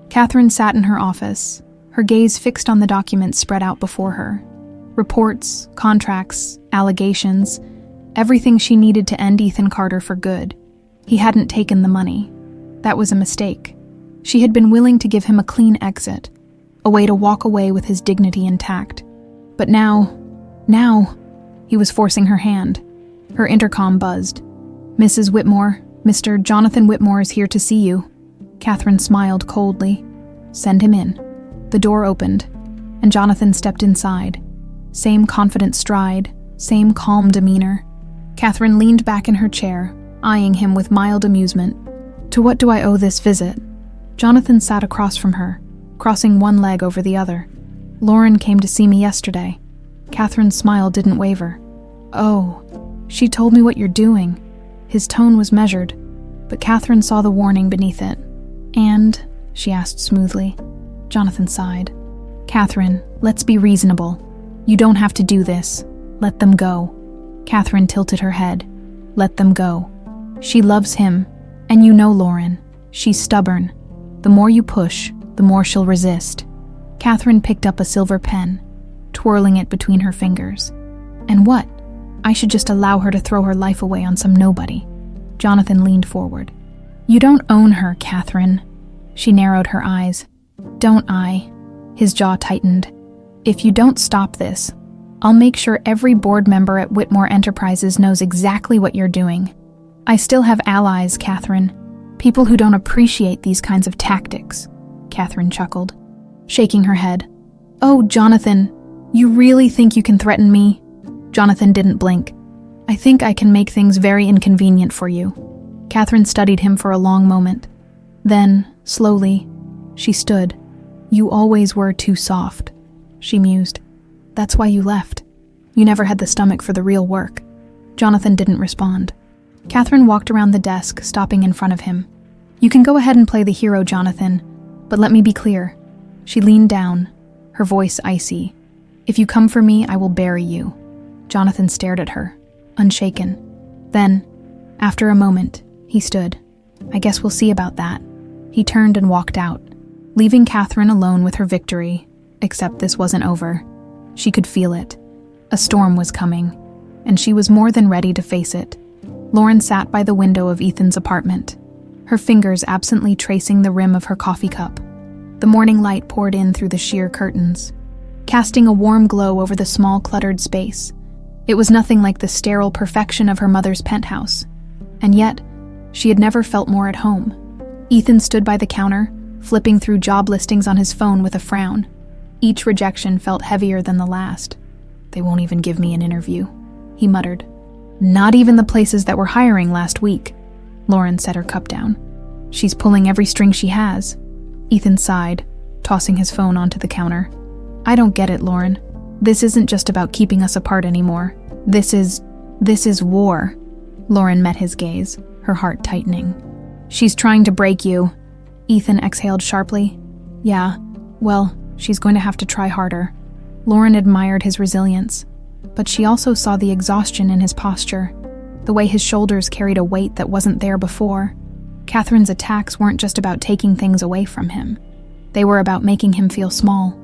Katherine sat in her office, her gaze fixed on the documents spread out before her. Reports, contracts, allegations, everything she needed to end Ethan Carter for good. He hadn't taken the money. That was a mistake. She had been willing to give him a clean exit, a way to walk away with his dignity intact. But now, he was forcing her hand. Her intercom buzzed. Mrs. Whitmore, Mr. Jonathan Whitmore is here to see you. Katherine smiled coldly. Send him in. The door opened, and Jonathan stepped inside. Same confident stride, same calm demeanor. Katherine leaned back in her chair, eyeing him with mild amusement. To what do I owe this visit? Jonathan sat across from her, crossing one leg over the other. Lauren came to see me yesterday. Katherine's smile didn't waver. Oh, she told me what you're doing. His tone was measured, but Katherine saw the warning beneath it. And, she asked smoothly, Jonathan sighed. Katherine, let's be reasonable. You don't have to do this. Let them go. Katherine tilted her head. Let them go. She loves him, and you know Lauren. She's stubborn. The more you push, the more she'll resist. Katherine picked up a silver pen, twirling it between her fingers. And what? I should just allow her to throw her life away on some nobody. Jonathan leaned forward. You don't own her, Katherine. She narrowed her eyes. Don't I? His jaw tightened. If you don't stop this, I'll make sure every board member at Whitmore Enterprises knows exactly what you're doing. I still have allies, Katherine. People who don't appreciate these kinds of tactics. Katherine chuckled, shaking her head. Oh, Jonathan, you really think you can threaten me? Jonathan didn't blink. I think I can make things very inconvenient for you. Katherine studied him for a long moment. Then, slowly, she stood. You always were too soft, she mused. That's why you left. You never had the stomach for the real work. Jonathan didn't respond. Katherine walked around the desk, stopping in front of him. You can go ahead and play the hero, Jonathan, but let me be clear. She leaned down, her voice icy. If you come for me, I will bury you. Jonathan stared at her, unshaken. Then, after a moment, he stood. I guess we'll see about that. He turned and walked out, leaving Katherine alone with her victory, except this wasn't over. She could feel it. A storm was coming, and she was more than ready to face it. Lauren sat by the window of Ethan's apartment, her fingers absently tracing the rim of her coffee cup. The morning light poured in through the sheer curtains, casting a warm glow over the small, cluttered space. It was nothing like the sterile perfection of her mother's penthouse, and yet, she had never felt more at home. Ethan stood by the counter, flipping through job listings on his phone with a frown. Each rejection felt heavier than the last. They won't even give me an interview, he muttered. Not even the places that were hiring last week. Lauren set her cup down. She's pulling every string she has. Ethan sighed, tossing his phone onto the counter. I don't get it, Lauren. This isn't just about keeping us apart anymore. This is war. Lauren met his gaze, her heart tightening. She's trying to break you. Ethan exhaled sharply. Yeah, well, she's going to have to try harder. Lauren admired his resilience, but she also saw the exhaustion in his posture, the way his shoulders carried a weight that wasn't there before. Katherine's attacks weren't just about taking things away from him. They were about making him feel small.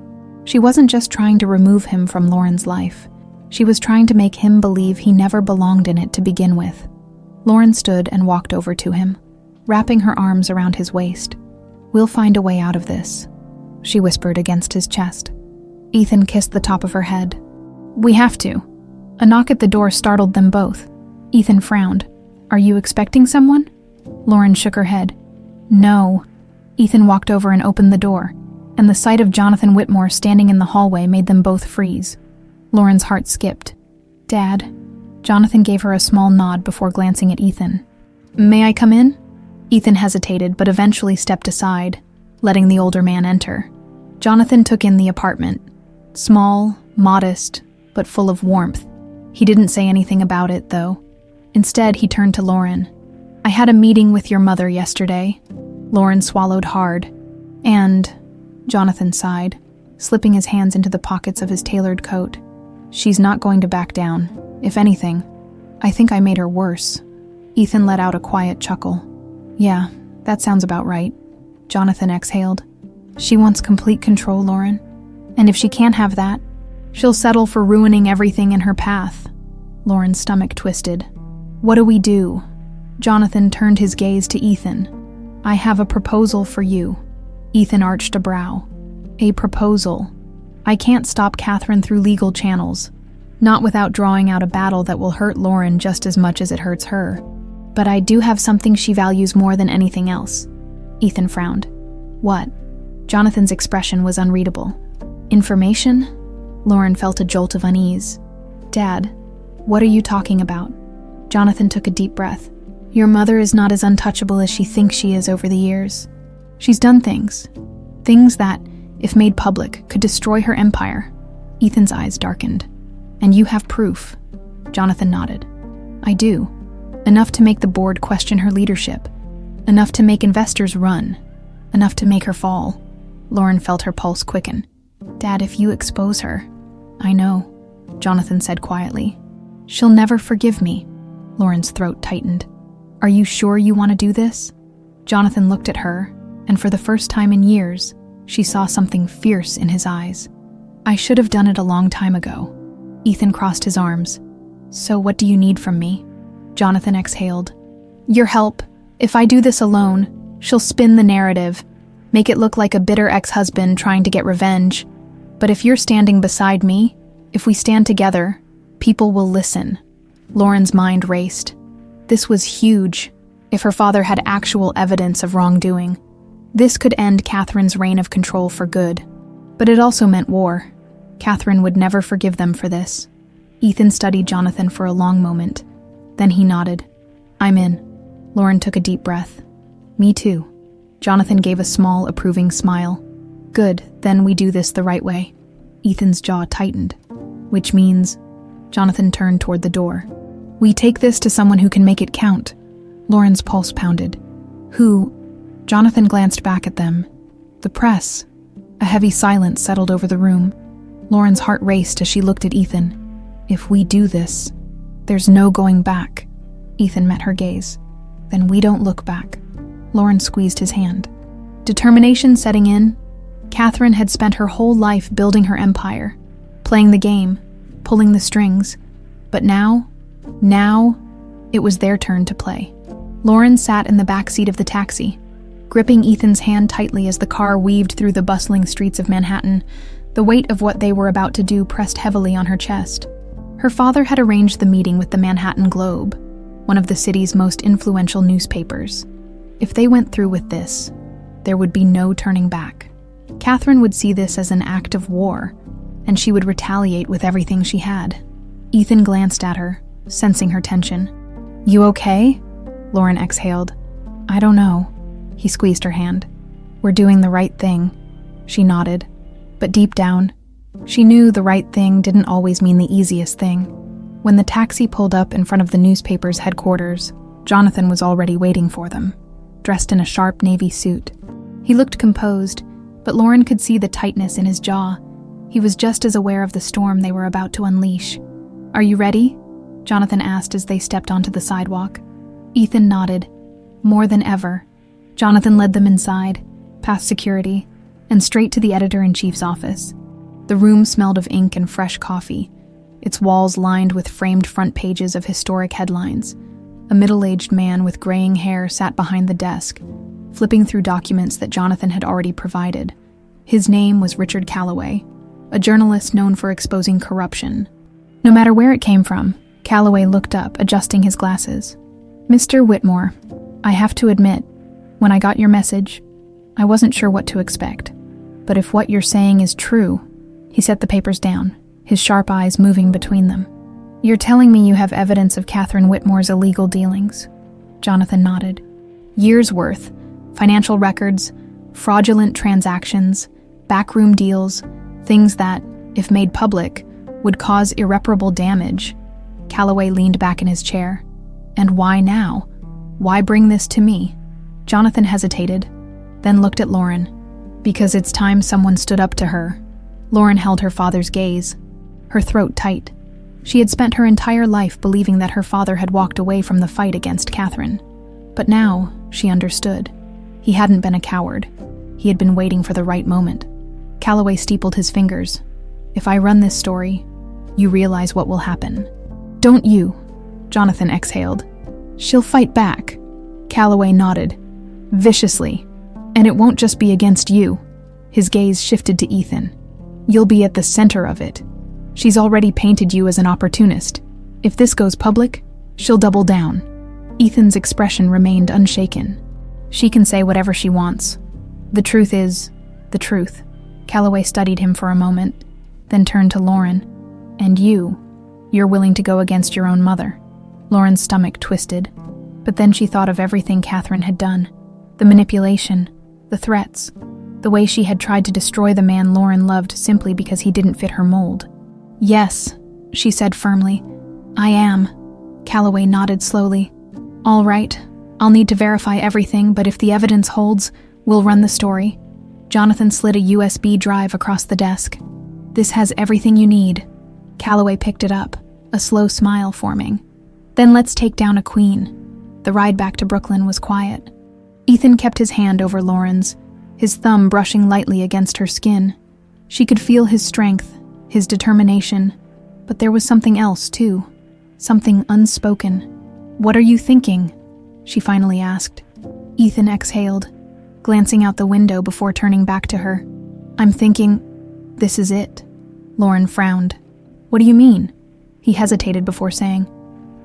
She wasn't just trying to remove him from Lauren's life. She was trying to make him believe he never belonged in it to begin with. Lauren stood and walked over to him, wrapping her arms around his waist. We'll find a way out of this, she whispered against his chest. Ethan kissed the top of her head. We have to. A knock at the door startled them both. Ethan frowned. Are you expecting someone? Lauren shook her head. No. Ethan walked over and opened the door, and the sight of Jonathan Whitmore standing in the hallway made them both freeze. Lauren's heart skipped. Dad? Jonathan gave her a small nod before glancing at Ethan. May I come in? Ethan hesitated, but eventually stepped aside, letting the older man enter. Jonathan took in the apartment. Small, modest, but full of warmth. He didn't say anything about it, though. Instead, he turned to Lauren. I had a meeting with your mother yesterday. Lauren swallowed hard. And, Jonathan sighed, slipping his hands into the pockets of his tailored coat. She's not going to back down. If anything, I think I made her worse. Ethan let out a quiet chuckle. Yeah, that sounds about right. Jonathan exhaled. She wants complete control, Lauren. And if she can't have that, she'll settle for ruining everything in her path. Lauren's stomach twisted. What do we do? Jonathan turned his gaze to Ethan. I have a proposal for you. Ethan arched a brow. A proposal. I can't stop Katherine through legal channels, not without drawing out a battle that will hurt Lauren just as much as it hurts her. But I do have something she values more than anything else. Ethan frowned. What? Jonathan's expression was unreadable. Information? Lauren felt a jolt of unease. Dad, what are you talking about? Jonathan took a deep breath. Your mother is not as untouchable as she thinks she is over the years. She's done things that, if made public, could destroy her empire. Ethan's eyes darkened. And you have proof. Jonathan nodded. I do. Enough to make the board question her leadership. Enough to make investors run. Enough to make her fall. Lauren felt her pulse quicken. Dad, if you expose her... I know, Jonathan said quietly. She'll never forgive me. Lauren's throat tightened. Are you sure you want to do this? Jonathan looked at her, and for the first time in years, she saw something fierce in his eyes. I should have done it a long time ago. Ethan crossed his arms. So what do you need from me? Jonathan exhaled. Your help. If I do this alone, she'll spin the narrative, make it look like a bitter ex-husband trying to get revenge. But if you're standing beside me, if we stand together, people will listen. Lauren's mind raced. This was huge. If her father had actual evidence of wrongdoing, this could end Katherine's reign of control for good. But it also meant war. Katherine would never forgive them for this. Ethan studied Jonathan for a long moment. Then he nodded. I'm in. Lauren took a deep breath. Me too. Jonathan gave a small, approving smile. Good, then we do this the right way. Ethan's jaw tightened. Which means... Jonathan turned toward the door. We take this to someone who can make it count. Lauren's pulse pounded. Who? Jonathan glanced back at them. The press. A heavy silence settled over the room. Lauren's heart raced as she looked at Ethan. If we do this, there's no going back. Ethan met her gaze. Then we don't look back. Lauren squeezed his hand. Determination setting in. Katherine had spent her whole life building her empire, playing the game, pulling the strings. But now, it was their turn to play. Lauren sat in the back seat of the taxi, gripping Ethan's hand tightly as the car weaved through the bustling streets of Manhattan. The weight of what they were about to do pressed heavily on her chest. Her father had arranged the meeting with the Manhattan Globe, one of the city's most influential newspapers. If they went through with this, there would be no turning back. Katherine would see this as an act of war, and she would retaliate with everything she had. Ethan glanced at her, sensing her tension. You okay? Lauren exhaled. I don't know. He squeezed her hand. We're doing the right thing. She nodded. But deep down, she knew the right thing didn't always mean the easiest thing. When the taxi pulled up in front of the newspaper's headquarters, Jonathan was already waiting for them, dressed in a sharp navy suit. He looked composed, but Lauren could see the tightness in his jaw. He was just as aware of the storm they were about to unleash. Are you ready? Jonathan asked as they stepped onto the sidewalk. Ethan nodded. More than ever. Jonathan led them inside, past security, and straight to the editor-in-chief's office. The room smelled of ink and fresh coffee, its walls lined with framed front pages of historic headlines. A middle-aged man with graying hair sat behind the desk, flipping through documents that Jonathan had already provided. His name was Richard Calloway, a journalist known for exposing corruption. No matter where it came from, Calloway looked up, adjusting his glasses. Mr. Whitmore, I have to admit, when I got your message, I wasn't sure what to expect. But if what you're saying is true... He set the papers down, his sharp eyes moving between them. You're telling me you have evidence of Katherine Whitmore's illegal dealings? Jonathan nodded. Years worth, financial records, fraudulent transactions, backroom deals, things that, if made public, would cause irreparable damage. Calloway leaned back in his chair. And why now? Why bring this to me? Jonathan hesitated, then looked at Lauren. Because it's time someone stood up to her. Lauren held her father's gaze, her throat tight. She had spent her entire life believing that her father had walked away from the fight against Katherine. But now, she understood. He hadn't been a coward. He had been waiting for the right moment. Calloway steepled his fingers. If I run this story, you realize what will happen. Don't you? Jonathan exhaled. She'll fight back. Calloway nodded. Viciously. And it won't just be against you. His gaze shifted to Ethan. You'll be at the center of it. She's already painted you as an opportunist. If this goes public, she'll double down. Ethan's expression remained unshaken. She can say whatever she wants. The truth is, the truth. Calloway studied him for a moment, then turned to Lauren. And you're willing to go against your own mother. Lauren's stomach twisted, but then she thought of everything Katherine had done. The manipulation, the threats, the way she had tried to destroy the man Lauren loved simply because he didn't fit her mold. Yes, she said firmly. I am. Calloway nodded slowly. All right, I'll need to verify everything, but if the evidence holds, we'll run the story. Jonathan slid a USB drive across the desk. "This has everything you need." Calloway picked it up, a slow smile forming. "Then let's take down a queen." The ride back to Brooklyn was quiet. Ethan kept his hand over Lauren's, his thumb brushing lightly against her skin. She could feel his strength, his determination, but there was something else, too. Something unspoken. "What are you thinking?" she finally asked. Ethan exhaled, glancing out the window before turning back to her. "I'm thinking, this is it." Lauren frowned. "What do you mean?" He hesitated before saying,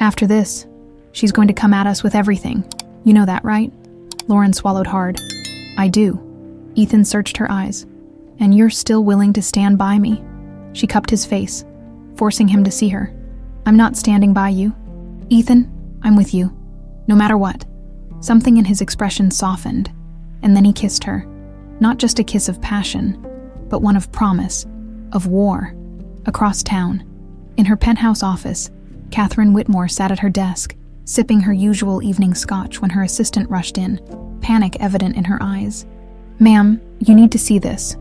"After this, she's going to come at us with everything. You know that, right?" Lauren swallowed hard. "I do." Ethan searched her eyes. "And you're still willing to stand by me?" She cupped his face, forcing him to see her. "I'm not standing by you. Ethan, I'm with you. No matter what." Something in his expression softened, and then he kissed her. Not just a kiss of passion, but one of promise, of war. Across town, in her penthouse office, Katherine Whitmore sat at her desk, sipping her usual evening scotch when her assistant rushed in, panic evident in her eyes. "Ma'am, you need to see this."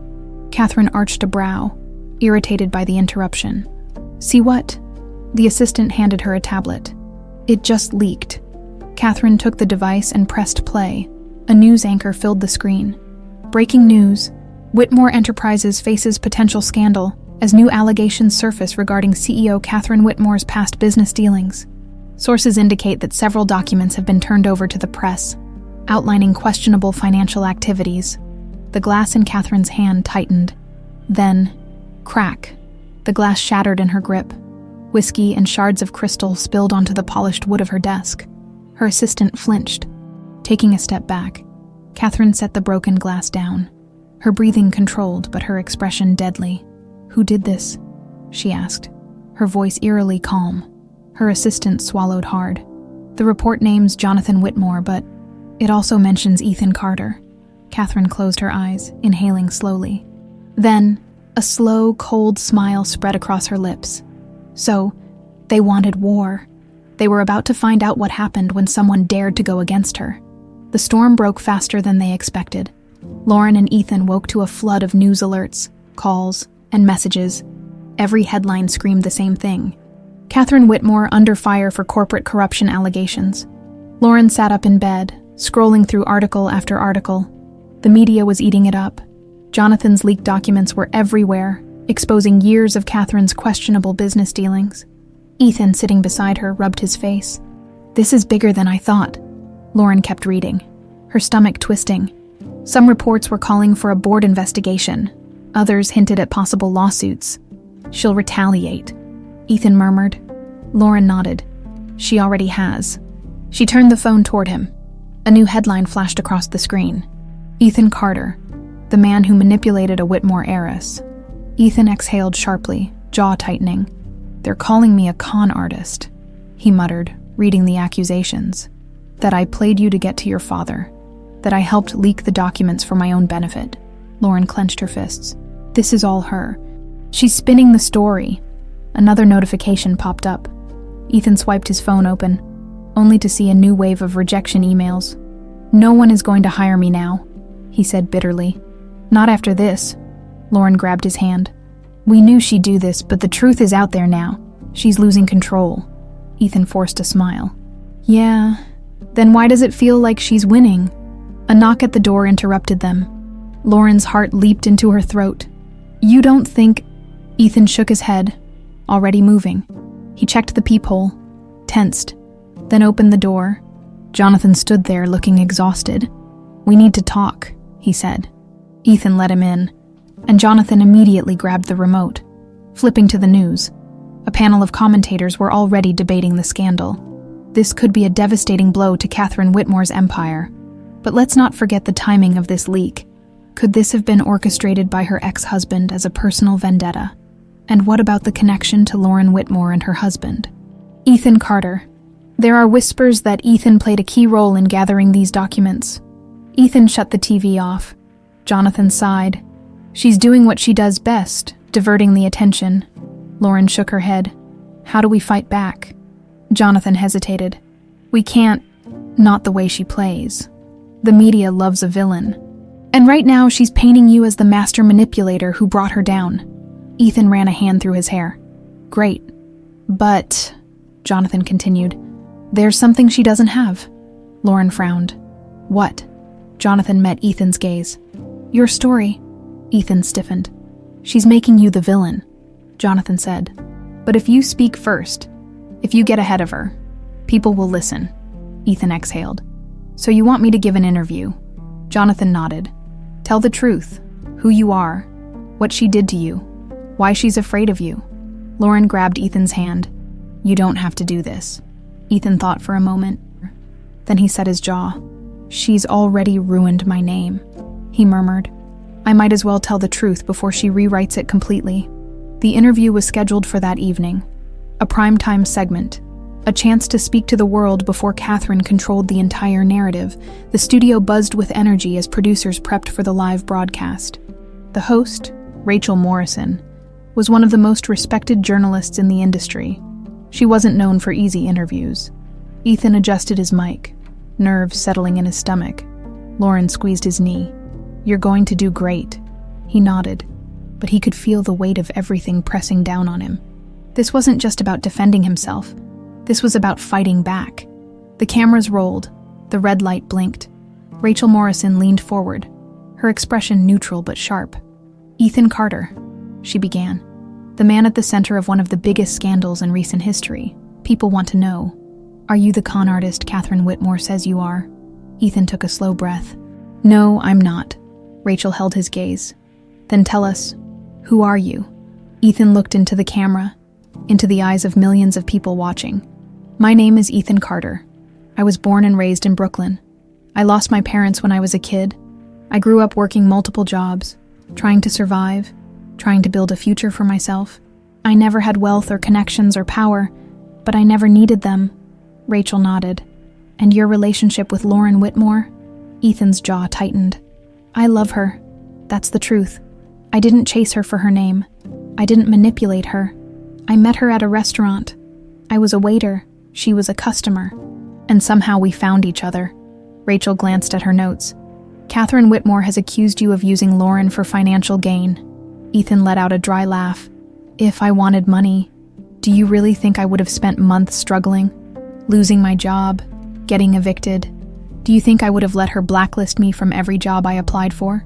Katherine arched a brow, irritated by the interruption. "See what?" The assistant handed her a tablet. It just leaked. Katherine took the device and pressed play. A news anchor filled the screen. "Breaking news. Whitmore Enterprises faces potential scandal as new allegations surface regarding CEO Katherine Whitmore's past business dealings. Sources indicate that several documents have been turned over to the press, outlining questionable financial activities." The glass in Katherine's hand tightened. Then, crack. The glass shattered in her grip. Whiskey and shards of crystal spilled onto the polished wood of her desk. Her assistant flinched. Taking a step back, Katherine set the broken glass down. Her breathing controlled, but her expression deadly. "Who did this?" she asked, her voice eerily calm. Her assistant swallowed hard. "The report names Jonathan Whitmore, but it also mentions Ethan Carter." Katherine closed her eyes, inhaling slowly. Then, a slow, cold smile spread across her lips. So, they wanted war. They were about to find out what happened when someone dared to go against her. The storm broke faster than they expected. Lauren and Ethan woke to a flood of news alerts, calls, and messages. Every headline screamed the same thing. Katherine Whitmore under fire for corporate corruption allegations. Lauren sat up in bed, scrolling through article after article. The media was eating it up. Jonathan's leaked documents were everywhere, exposing years of Katherine's questionable business dealings. Ethan, sitting beside her, rubbed his face. "This is bigger than I thought." Lauren kept reading, her stomach twisting. Some reports were calling for a board investigation. Others hinted at possible lawsuits. "She'll retaliate," Ethan murmured. Lauren nodded. "She already has." She turned the phone toward him. A new headline flashed across the screen. "Ethan Carter, the man who manipulated a Whitmore heiress." Ethan exhaled sharply, jaw tightening. "They're calling me a con artist," he muttered, reading the accusations. "That I played you to get to your father. That I helped leak the documents for my own benefit." Lauren clenched her fists. "This is all her. She's spinning the story." Another notification popped up. Ethan swiped his phone open, only to see a new wave of rejection emails. "No one is going to hire me now," he said bitterly. "Not after this." Lauren grabbed his hand. "We knew she'd do this, but the truth is out there now. She's losing control." Ethan forced a smile. "Yeah, then why does it feel like she's winning?" A knock at the door interrupted them. Lauren's heart leaped into her throat. "You don't think—" Ethan shook his head, already moving. He checked the peephole, tensed, then opened the door. Jonathan stood there looking exhausted. "We need to talk," he said. Ethan let him in, and Jonathan immediately grabbed the remote, flipping to the news. A panel of commentators were already debating the scandal. This could be a devastating blow to Katherine Whitmore's empire. But let's not forget the timing of this leak. Could this have been orchestrated by her ex-husband as a personal vendetta? And what about the connection to Lauren Whitmore and her husband? Ethan Carter. There are whispers that Ethan played a key role in gathering these documents. Ethan shut the TV off. Jonathan sighed. "She's doing what she does best, diverting the attention." Lauren shook her head. "How do we fight back?" Jonathan hesitated. "We can't, not the way she plays. The media loves a villain." And right now, she's painting you as the master manipulator who brought her down. Ethan ran a hand through his hair. Great. But, Jonathan continued, there's something she doesn't have. Lauren frowned. What? Jonathan met Ethan's gaze. Your story. Ethan stiffened. She's making you the villain, Jonathan said. But if you speak first, if you get ahead of her, people will listen. Ethan exhaled. So you want me to give an interview? Jonathan nodded. Tell the truth, who you are, what she did to you, why she's afraid of you. Lauren grabbed Ethan's hand. You don't have to do this. Ethan thought for a moment. Then he set his jaw. She's already ruined my name, he murmured. I might as well tell the truth before she rewrites it completely. The interview was scheduled for that evening. A primetime segment. A chance to speak to the world before Katherine controlled the entire narrative. The studio buzzed with energy as producers prepped for the live broadcast. The host, Rachel Morrison, was one of the most respected journalists in the industry. She wasn't known for easy interviews. Ethan adjusted his mic, nerves settling in his stomach. Lauren squeezed his knee. You're going to do great. He nodded, but he could feel the weight of everything pressing down on him. This wasn't just about defending himself. This was about fighting back. The cameras rolled. The red light blinked. Rachel Morrison leaned forward, her expression neutral but sharp. Ethan Carter, she began. The man at the center of one of the biggest scandals in recent history. People want to know. Are you the con artist Katherine Whitmore says you are? Ethan took a slow breath. No, I'm not. Rachel held his gaze. Then tell us, who are you? Ethan looked into the camera, into the eyes of millions of people watching. My name is Ethan Carter. I was born and raised in Brooklyn. I lost my parents when I was a kid. I grew up working multiple jobs, trying to survive, trying to build a future for myself. I never had wealth or connections or power, but I never needed them. Rachel nodded. And your relationship with Lauren Whitmore? Ethan's jaw tightened. I love her. That's the truth. I didn't chase her for her name. I didn't manipulate her. I met her at a restaurant. I was a waiter. She was a customer. And somehow we found each other. Rachel glanced at her notes. Katherine Whitmore has accused you of using Lauren for financial gain. Ethan let out a dry laugh. If I wanted money, do you really think I would have spent months struggling? Losing my job? Getting evicted? Do you think I would have let her blacklist me from every job I applied for?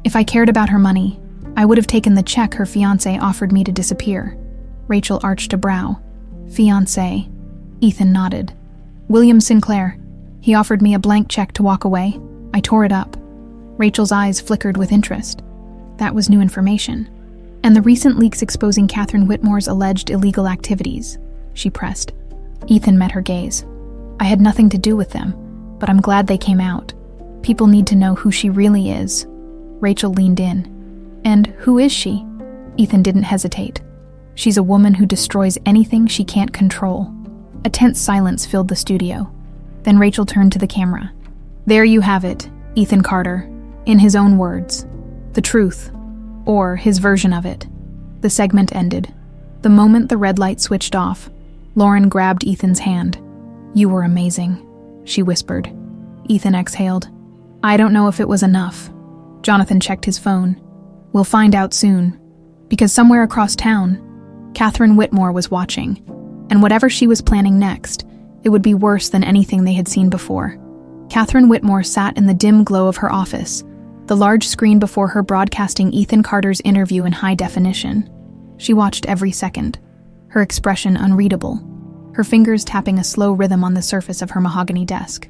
If I cared about her money, I would have taken the check her fiancé offered me to disappear. Rachel arched a brow. Fiancé. Ethan nodded. William Sinclair. He offered me a blank check to walk away. I tore it up. Rachel's eyes flickered with interest. That was new information. And the recent leaks exposing Katherine Whitmore's alleged illegal activities, she pressed. Ethan met her gaze. I had nothing to do with them, but I'm glad they came out. People need to know who she really is. Rachel leaned in. And who is she? Ethan didn't hesitate. She's a woman who destroys anything she can't control. A tense silence filled the studio. Then Rachel turned to the camera. There you have it, Ethan Carter, in his own words. The truth, or his version of it. The segment ended. The moment the red light switched off, Lauren grabbed Ethan's hand. You were amazing, she whispered. Ethan exhaled. I don't know if it was enough. Jonathan checked his phone. We'll find out soon. Because somewhere across town, Katherine Whitmore was watching. And whatever she was planning next, it would be worse than anything they had seen before. Katherine Whitmore sat in the dim glow of her office, the large screen before her broadcasting Ethan Carter's interview in high definition. She watched every second, her expression unreadable, her fingers tapping a slow rhythm on the surface of her mahogany desk.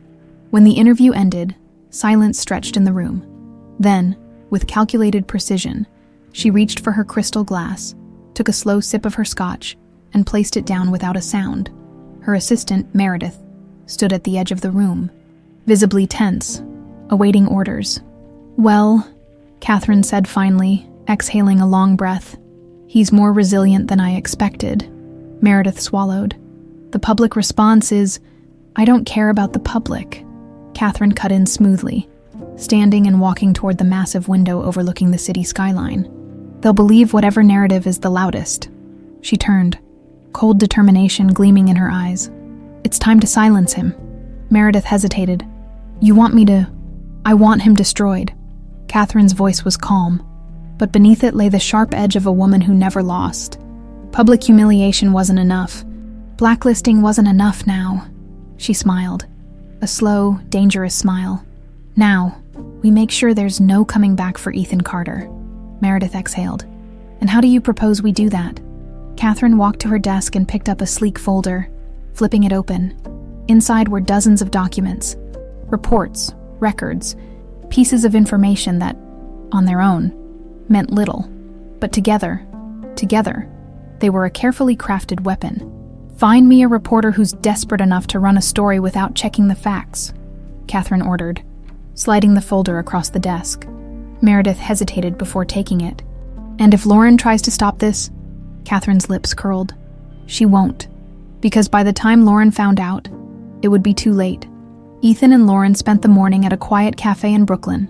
When the interview ended, silence stretched in the room. Then, with calculated precision, she reached for her crystal glass, took a slow sip of her scotch, and placed it down without a sound. Her assistant, Meredith, stood at the edge of the room, visibly tense, awaiting orders. Well, Katherine said finally, exhaling a long breath. He's more resilient than I expected. Meredith swallowed. The public response is, I don't care about the public. Katherine cut in smoothly, standing and walking toward the massive window overlooking the city skyline. They'll believe whatever narrative is the loudest. She turned, cold determination gleaming in her eyes. It's time to silence him. Meredith hesitated. You want me to... I want him destroyed. Katherine's voice was calm, but beneath it lay the sharp edge of a woman who never lost. Public humiliation wasn't enough. Blacklisting wasn't enough now. She smiled. A slow, dangerous smile. Now, we make sure there's no coming back for Ethan Carter. Meredith exhaled. And how do you propose we do that? Katherine walked to her desk and picked up a sleek folder, flipping it open. Inside were dozens of documents. Reports, records, pieces of information that, on their own, meant little. But together, they were a carefully crafted weapon. Find me a reporter who's desperate enough to run a story without checking the facts, Katherine ordered, sliding the folder across the desk. Meredith hesitated before taking it. And if Lauren tries to stop this? Katherine's lips curled. She won't, because by the time Lauren found out, it would be too late. Ethan and Lauren spent the morning at a quiet cafe in Brooklyn,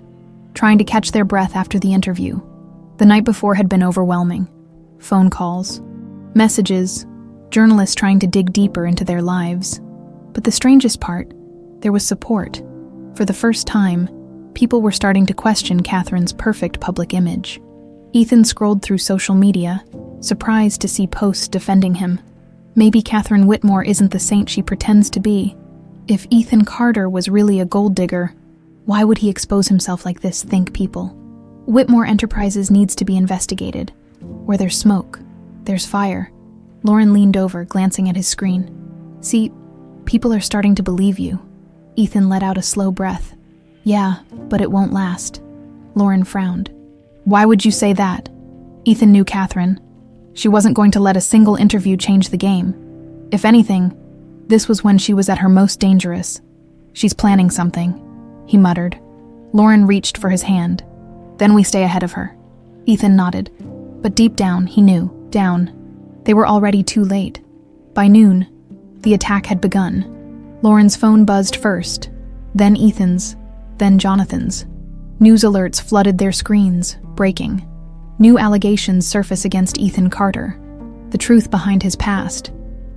trying to catch their breath after the interview. The night before had been overwhelming. Phone calls, messages, journalists trying to dig deeper into their lives. But the strangest part, there was support. For the first time, people were starting to question Katherine's perfect public image. Ethan scrolled through social media, surprised to see posts defending him. Maybe Katherine Whitmore isn't the saint she pretends to be. If Ethan Carter was really a gold digger, why would he expose himself like this, think people? Whitmore Enterprises needs to be investigated. Where there's smoke, there's fire. Lauren leaned over, glancing at his screen. See, people are starting to believe you. Ethan let out a slow breath. Yeah, but it won't last. Lauren frowned. Why would you say that? Ethan knew Katherine. She wasn't going to let a single interview change the game. If anything, this was when she was at her most dangerous. She's planning something, he muttered. Lauren reached for his hand. Then we stay ahead of her. Ethan nodded. But deep down, he knew. Down. They were already too late. By noon, the attack had begun. Lauren's phone buzzed first, then Ethan's, then Jonathan's. News alerts flooded their screens, breaking. New allegations surface against Ethan Carter. The truth behind his past.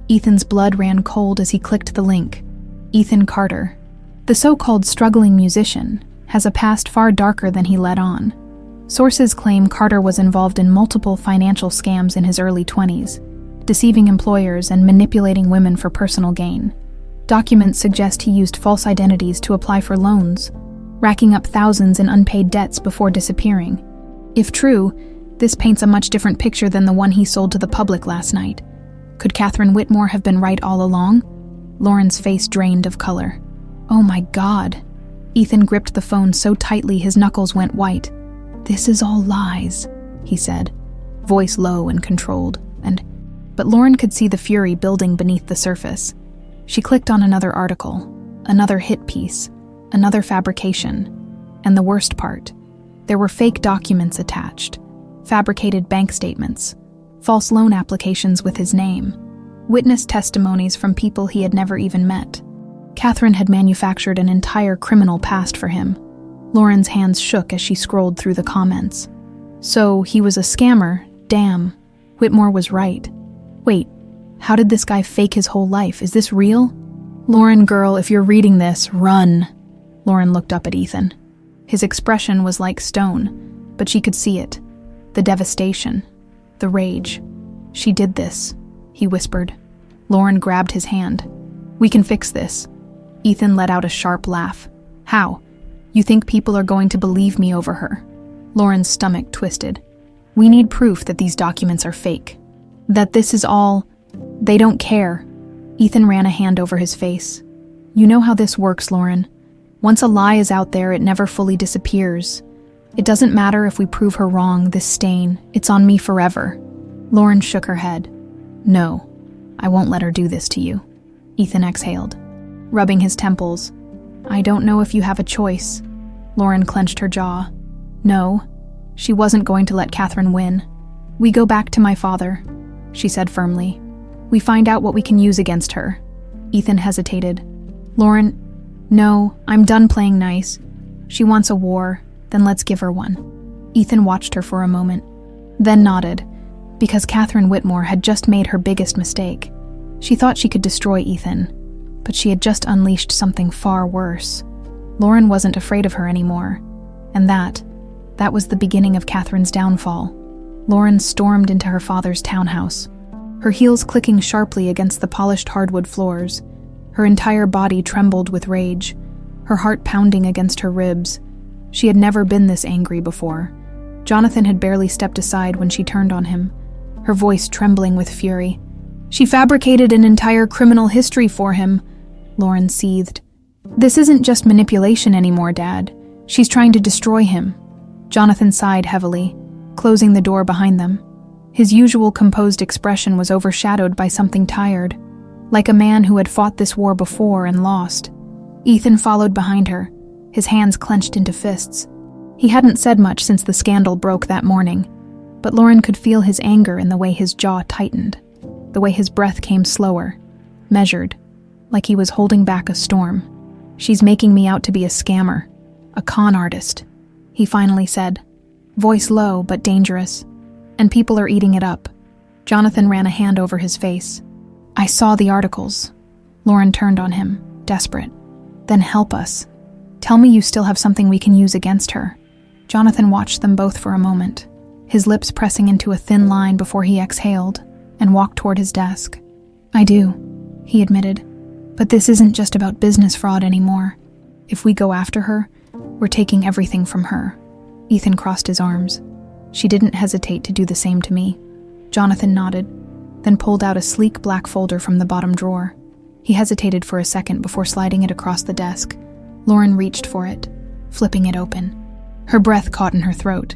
Ethan's blood ran cold as he clicked the link. Ethan Carter, the so-called struggling musician, has a past far darker than he let on. Sources claim Carter was involved in multiple financial scams in his early 20s, deceiving employers and manipulating women for personal gain. Documents suggest he used false identities to apply for loans, racking up thousands in unpaid debts before disappearing. If true, this paints a much different picture than the one he sold to the public last night. Could Katherine Whitmore have been right all along? Lauren's face drained of color. Oh my God. Ethan gripped the phone so tightly his knuckles went white. This is all lies, he said, voice low and controlled, but Lauren could see the fury building beneath the surface. She clicked on another article, another hit piece, another fabrication, and the worst part, there were fake documents attached, fabricated bank statements, false loan applications with his name, witness testimonies from people he had never even met. Katherine had manufactured an entire criminal past for him. Lauren's hands shook as she scrolled through the comments. So, he was a scammer, damn. Whitmore was right. Wait, how did this guy fake his whole life? Is this real? Lauren, girl, if you're reading this, run. Lauren looked up at Ethan. His expression was like stone, but she could see it. The devastation. The rage. She did this, he whispered. Lauren grabbed his hand. We can fix this. Ethan let out a sharp laugh. How? You think people are going to believe me over her? Lauren's stomach twisted. We need proof that these documents are fake. That this is all... They don't care. Ethan ran a hand over his face. You know how this works, Lauren. Once a lie is out there, it never fully disappears. It doesn't matter if we prove her wrong, this stain. It's on me forever. Lauren shook her head. No, I won't let her do this to you. Ethan exhaled, rubbing his temples. I don't know if you have a choice. Lauren clenched her jaw. No, she wasn't going to let Katherine win. We go back to my father, she said firmly. We find out what we can use against her. Ethan hesitated. Lauren, no, I'm done playing nice. She wants a war, then let's give her one. Ethan watched her for a moment, then nodded, because Katherine Whitmore had just made her biggest mistake. She thought she could destroy Ethan, but she had just unleashed something far worse. Lauren wasn't afraid of her anymore, and that, That was the beginning of Katherine's downfall. Lauren stormed into her father's townhouse, her heels clicking sharply against the polished hardwood floors. Her entire body trembled with rage, her heart pounding against her ribs. She had never been this angry before. Jonathan had barely stepped aside when she turned on him, her voice trembling with fury. "She fabricated an entire criminal history for him," Lauren seethed. "This isn't just manipulation anymore, Dad. She's trying to destroy him." Jonathan sighed heavily, closing the door behind them. His usual composed expression was overshadowed by something tired, like a man who had fought this war before and lost. Ethan followed behind her, his hands clenched into fists. He hadn't said much since the scandal broke that morning, but Lauren could feel his anger in the way his jaw tightened, the way his breath came slower, measured, like he was holding back a storm. "She's making me out to be a scammer, a con artist," he finally said, voice low but dangerous. "And people are eating it up." Jonathan ran a hand over his face. "I saw the articles." Lauren turned on him, desperate. "Then help us. Tell me you still have something we can use against her." Jonathan watched them both for a moment, his lips pressing into a thin line before he exhaled and walked toward his desk. "I do," he admitted. "But this isn't just about business fraud anymore. If we go after her, we're taking everything from her." Ethan crossed his arms. "She didn't hesitate to do the same to me." Jonathan nodded, then pulled out a sleek black folder from the bottom drawer. He hesitated for a second before sliding it across the desk. Lauren reached for it, flipping it open. Her breath caught in her throat.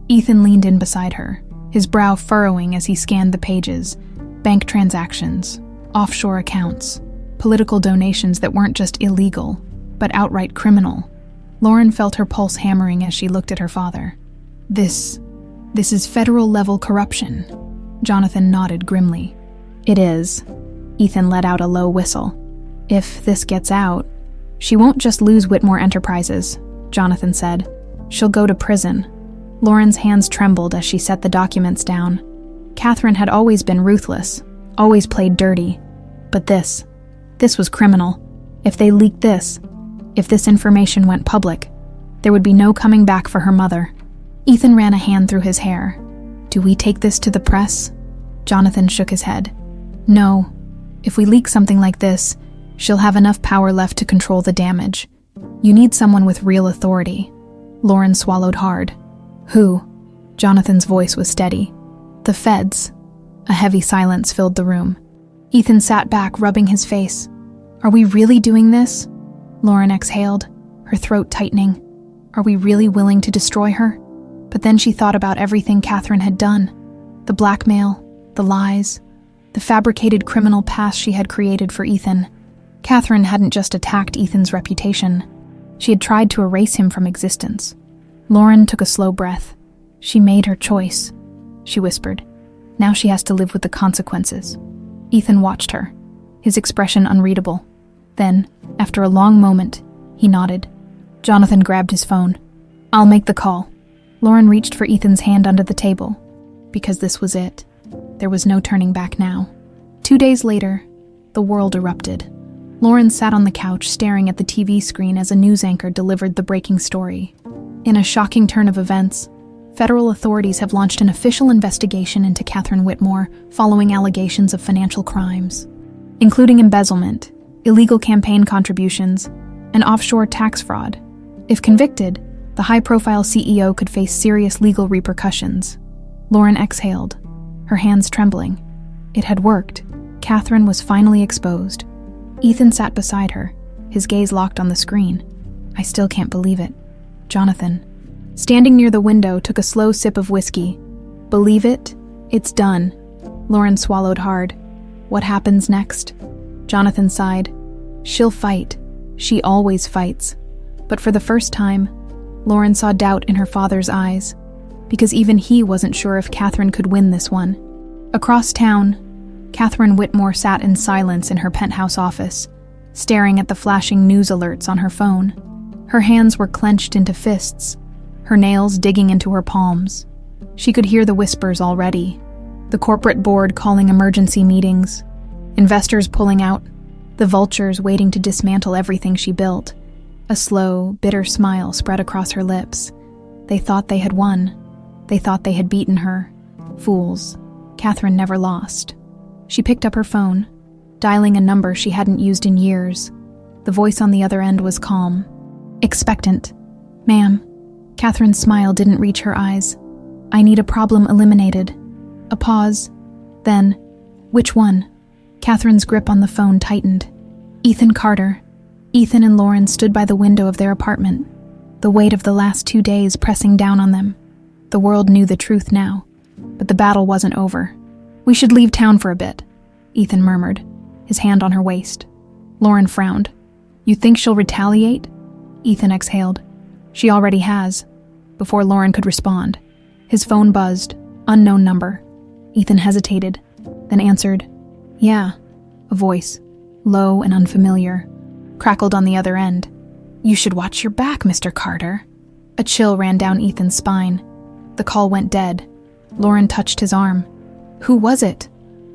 Ethan leaned in beside her, his brow furrowing as he scanned the pages. Bank transactions, offshore accounts, political donations that weren't just illegal, but outright criminal. Lauren felt her pulse hammering as she looked at her father. This is federal-level corruption." Jonathan nodded grimly. "It is." Ethan let out a low whistle. "If this gets out, she won't just lose Whitmore Enterprises," Jonathan said. "She'll go to prison." Lauren's hands trembled as she set the documents down. Katherine had always been ruthless, always played dirty. But this was criminal. If they leaked this, if this information went public, there would be no coming back for her mother. Ethan ran a hand through his hair. "Do we take this to the press?" Jonathan shook his head. "No. If we leak something like this, she'll have enough power left to control the damage. You need someone with real authority." Lauren swallowed hard. "Who?" Jonathan's voice was steady. "The feds." A heavy silence filled the room. Ethan sat back, rubbing his face. "Are we really doing this?" Lauren exhaled, her throat tightening. "Are we really willing to destroy her?" But then she thought about everything Katherine had done. The blackmail, the lies, the fabricated criminal past she had created for Ethan. Katherine hadn't just attacked Ethan's reputation. She had tried to erase him from existence. Lauren took a slow breath. "She made her choice," she whispered. "Now she has to live with the consequences." Ethan watched her, his expression unreadable. Then, after a long moment, he nodded. Jonathan grabbed his phone. "I'll make the call." Lauren reached for Ethan's hand under the table, because this was it. There was no turning back now. 2 days later, the world erupted. Lauren sat on the couch staring at the TV screen as a news anchor delivered the breaking story. In a shocking turn of events, federal authorities have launched an official investigation into Katherine Whitmore following allegations of financial crimes, including embezzlement, illegal campaign contributions, and offshore tax fraud. If convicted, the high-profile CEO could face serious legal repercussions. Lauren exhaled, her hands trembling. It had worked. Katherine was finally exposed. Ethan sat beside her, his gaze locked on the screen. "I still can't believe it." Jonathan, standing near the window, took a slow sip of whiskey. "Believe it? It's done." Lauren swallowed hard. "What happens next?" Jonathan sighed. "She'll fight. She always fights." But for the first time, Lauren saw doubt in her father's eyes, because even he wasn't sure if Katherine could win this one. Across town, Katherine Whitmore sat in silence in her penthouse office, staring at the flashing news alerts on her phone. Her hands were clenched into fists, her nails digging into her palms. She could hear the whispers already. The corporate board calling emergency meetings, investors pulling out, the vultures waiting to dismantle everything she built. A slow, bitter smile spread across her lips. They thought they had won. They thought they had beaten her. Fools. Katherine never lost. She picked up her phone, dialing a number she hadn't used in years. The voice on the other end was calm, expectant. "Ma'am." Katherine's smile didn't reach her eyes. "I need a problem eliminated." A pause. Then, "Which one?" Katherine's grip on the phone tightened. "Ethan Carter." Ethan and Lauren stood by the window of their apartment, the weight of the last 2 days pressing down on them. The world knew the truth now, but the battle wasn't over. "We should leave town for a bit," Ethan murmured, his hand on her waist. Lauren frowned. "You think she'll retaliate?" Ethan exhaled. "She already has." Before Lauren could respond, his phone buzzed. Unknown number. Ethan hesitated, then answered. "Yeah." A voice, low and unfamiliar, crackled on the other end. "You should watch your back, Mr. Carter." A chill ran down Ethan's spine. The call went dead. Lauren touched his arm. "Who was it?"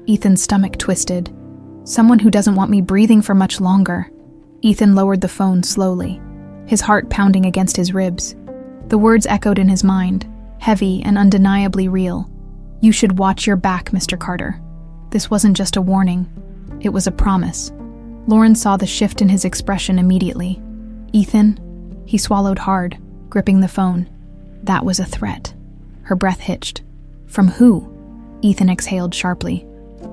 Ethan's stomach twisted. "Someone who doesn't want me breathing for much longer." Ethan lowered the phone slowly, his heart pounding against his ribs. The words echoed in his mind, heavy and undeniably real. "You should watch your back, Mr. Carter." This wasn't just a warning. It was a promise. Lauren saw the shift in his expression immediately. "Ethan?" He swallowed hard, gripping the phone. That was a threat. Her breath hitched. "From who?" Ethan exhaled sharply.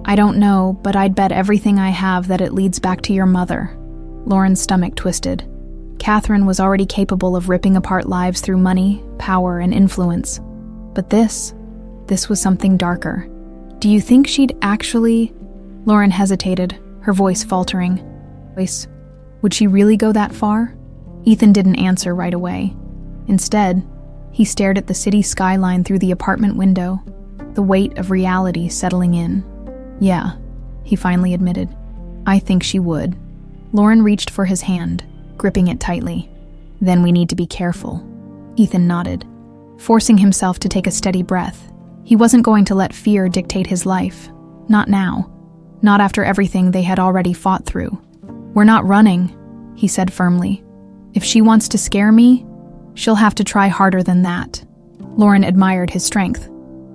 "I don't know, but I'd bet everything I have that it leads back to your mother." Lauren's stomach twisted. Katherine was already capable of ripping apart lives through money, power, and influence. But this was something darker. "Do you think she'd actually—" Lauren hesitated, her voice faltering. Would she really go that far? Ethan didn't answer right away. Instead, he stared at the city skyline through the apartment window, the weight of reality settling in. "Yeah," he finally admitted. "I think she would." Lauren reached for his hand, gripping it tightly. "Then we need to be careful." Ethan nodded, forcing himself to take a steady breath. He wasn't going to let fear dictate his life. Not now. Not after everything they had already fought through. "We're not running," he said firmly. "If she wants to scare me, she'll have to try harder than that." Lauren admired his strength.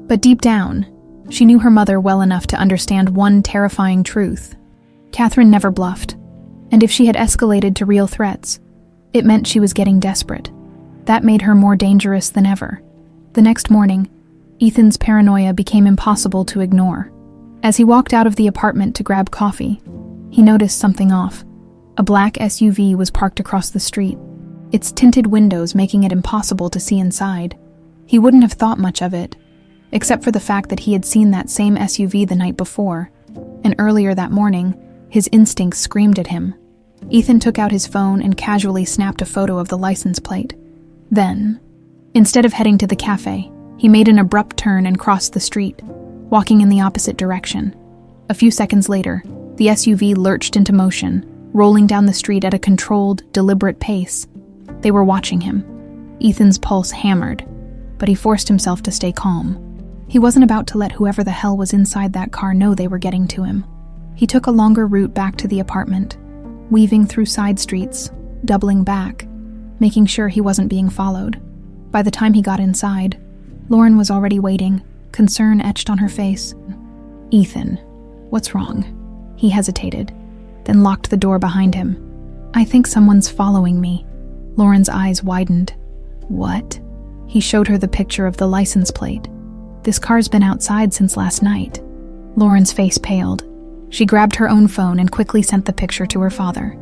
But deep down, she knew her mother well enough to understand one terrifying truth. Katherine never bluffed. And if she had escalated to real threats, it meant she was getting desperate. That made her more dangerous than ever. The next morning, Ethan's paranoia became impossible to ignore. As he walked out of the apartment to grab coffee, he noticed something off. A black SUV was parked across the street, its tinted windows making it impossible to see inside. He wouldn't have thought much of it, except for the fact that he had seen that same SUV the night before, and earlier that morning, his instincts screamed at him. Ethan took out his phone and casually snapped a photo of the license plate. Then, instead of heading to the cafe, he made an abrupt turn and crossed the street, walking in the opposite direction. A few seconds later, the SUV lurched into motion, rolling down the street at a controlled, deliberate pace. They were watching him. Ethan's pulse hammered, but he forced himself to stay calm. He wasn't about to let whoever the hell was inside that car know they were getting to him. He took a longer route back to the apartment, weaving through side streets, doubling back, making sure he wasn't being followed. By the time he got inside, Lauren was already waiting, concern etched on her face. "Ethan, what's wrong?" He hesitated, then locked the door behind him. "I think someone's following me." Lauren's eyes widened. "What?" He showed her the picture of the license plate. "This car's been outside since last night." Lauren's face paled. She grabbed her own phone and quickly sent the picture to her father.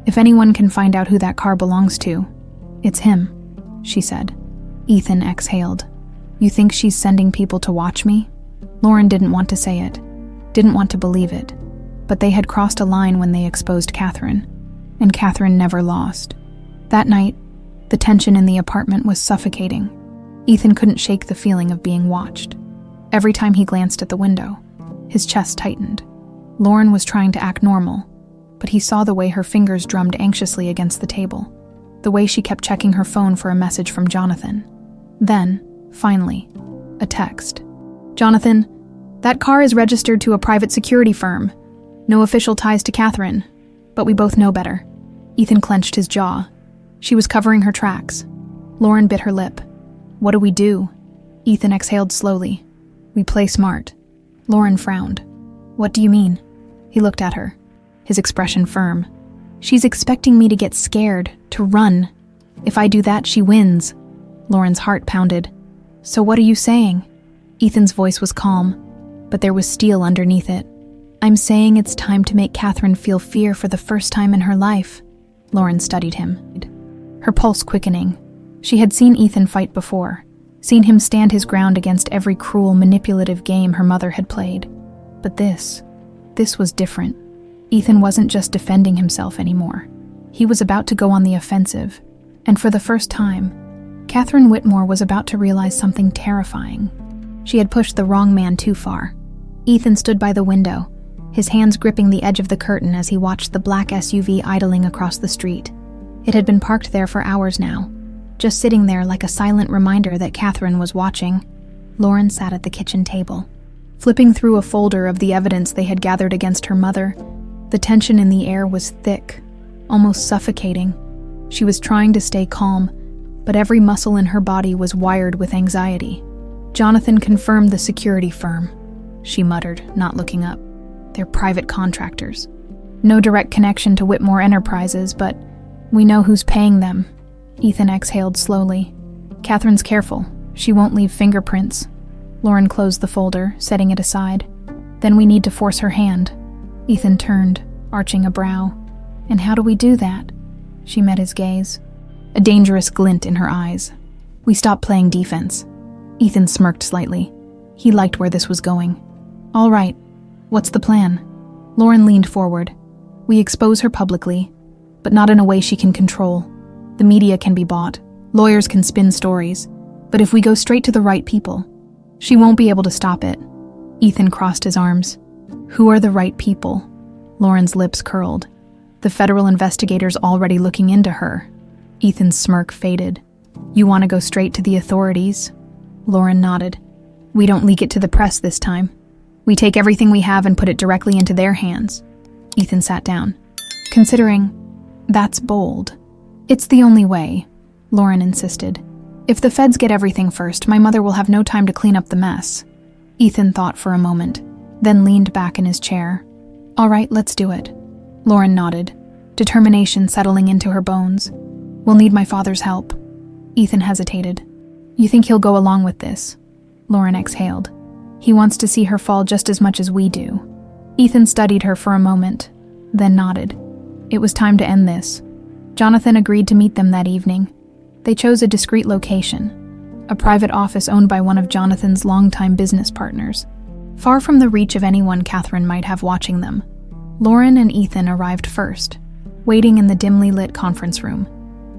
"If anyone can find out who that car belongs to, it's him," she said. Ethan exhaled. "You think she's sending people to watch me?" Lauren didn't want to say it, didn't want to believe it, but they had crossed a line when they exposed Katherine, and Katherine never lost. That night, the tension in the apartment was suffocating. Ethan couldn't shake the feeling of being watched. Every time he glanced at the window, his chest tightened. Lauren was trying to act normal, but he saw the way her fingers drummed anxiously against the table, the way she kept checking her phone for a message from Jonathan. Then, finally, a text. "Jonathan, that car is registered to a private security firm. No official ties to Katherine, but we both know better." Ethan clenched his jaw. She was covering her tracks. Lauren bit her lip. What do we do? Ethan exhaled slowly. We play smart. Lauren frowned. What do you mean? He looked at her, his expression firm. She's expecting me to get scared, to run. If I do that, she wins. Lauren's heart pounded. So what are you saying? Ethan's voice was calm, but there was steel underneath it. I'm saying it's time to make Katherine feel fear for the first time in her life. Lauren studied him, her pulse quickening. She had seen Ethan fight before, seen him stand his ground against every cruel, manipulative game her mother had played. But this was different. Ethan wasn't just defending himself anymore. He was about to go on the offensive, and for the first time, Katherine Whitmore was about to realize something terrifying. She had pushed the wrong man too far. Ethan stood by the window, his hands gripping the edge of the curtain as he watched the black SUV idling across the street. It had been parked there for hours now, just sitting there like a silent reminder that Katherine was watching. Lauren sat at the kitchen table, flipping through a folder of the evidence they had gathered against her mother. The tension in the air was thick, almost suffocating. She was trying to stay calm, but every muscle in her body was wired with anxiety. Jonathan confirmed the security firm, she muttered, not looking up. They're private contractors. No direct connection to Whitmore Enterprises, but we know who's paying them. Ethan exhaled slowly. Katherine's careful. She won't leave fingerprints. Lauren closed the folder, setting it aside. Then we need to force her hand. Ethan turned, arching a brow. And how do we do that? She met his gaze, a dangerous glint in her eyes. We stop playing defense. Ethan smirked slightly. He liked where this was going. All right. What's the plan? Lauren leaned forward. We expose her publicly, but not in a way she can control. The media can be bought. Lawyers can spin stories. But if we go straight to the right people, she won't be able to stop it. Ethan crossed his arms. Who are the right people? Lauren's lips curled. The federal investigators already looking into her. Ethan's smirk faded. You want to go straight to the authorities? Lauren nodded. We don't leak it to the press this time. We take everything we have and put it directly into their hands. Ethan sat down. Considering that's bold. It's the only way, Lauren insisted. If the feds get everything first, my mother will have no time to clean up the mess. Ethan thought for a moment, then leaned back in his chair. All right, let's do it. Lauren nodded, determination settling into her bones. We'll need my father's help. Ethan hesitated. You think he'll go along with this? Lauren exhaled. He wants to see her fall just as much as we do. Ethan studied her for a moment, then nodded. It was time to end this. Jonathan agreed to meet them that evening. They chose a discreet location, a private office owned by one of Jonathan's longtime business partners, far from the reach of anyone Katherine might have watching them. Lauren and Ethan arrived first, waiting in the dimly lit conference room.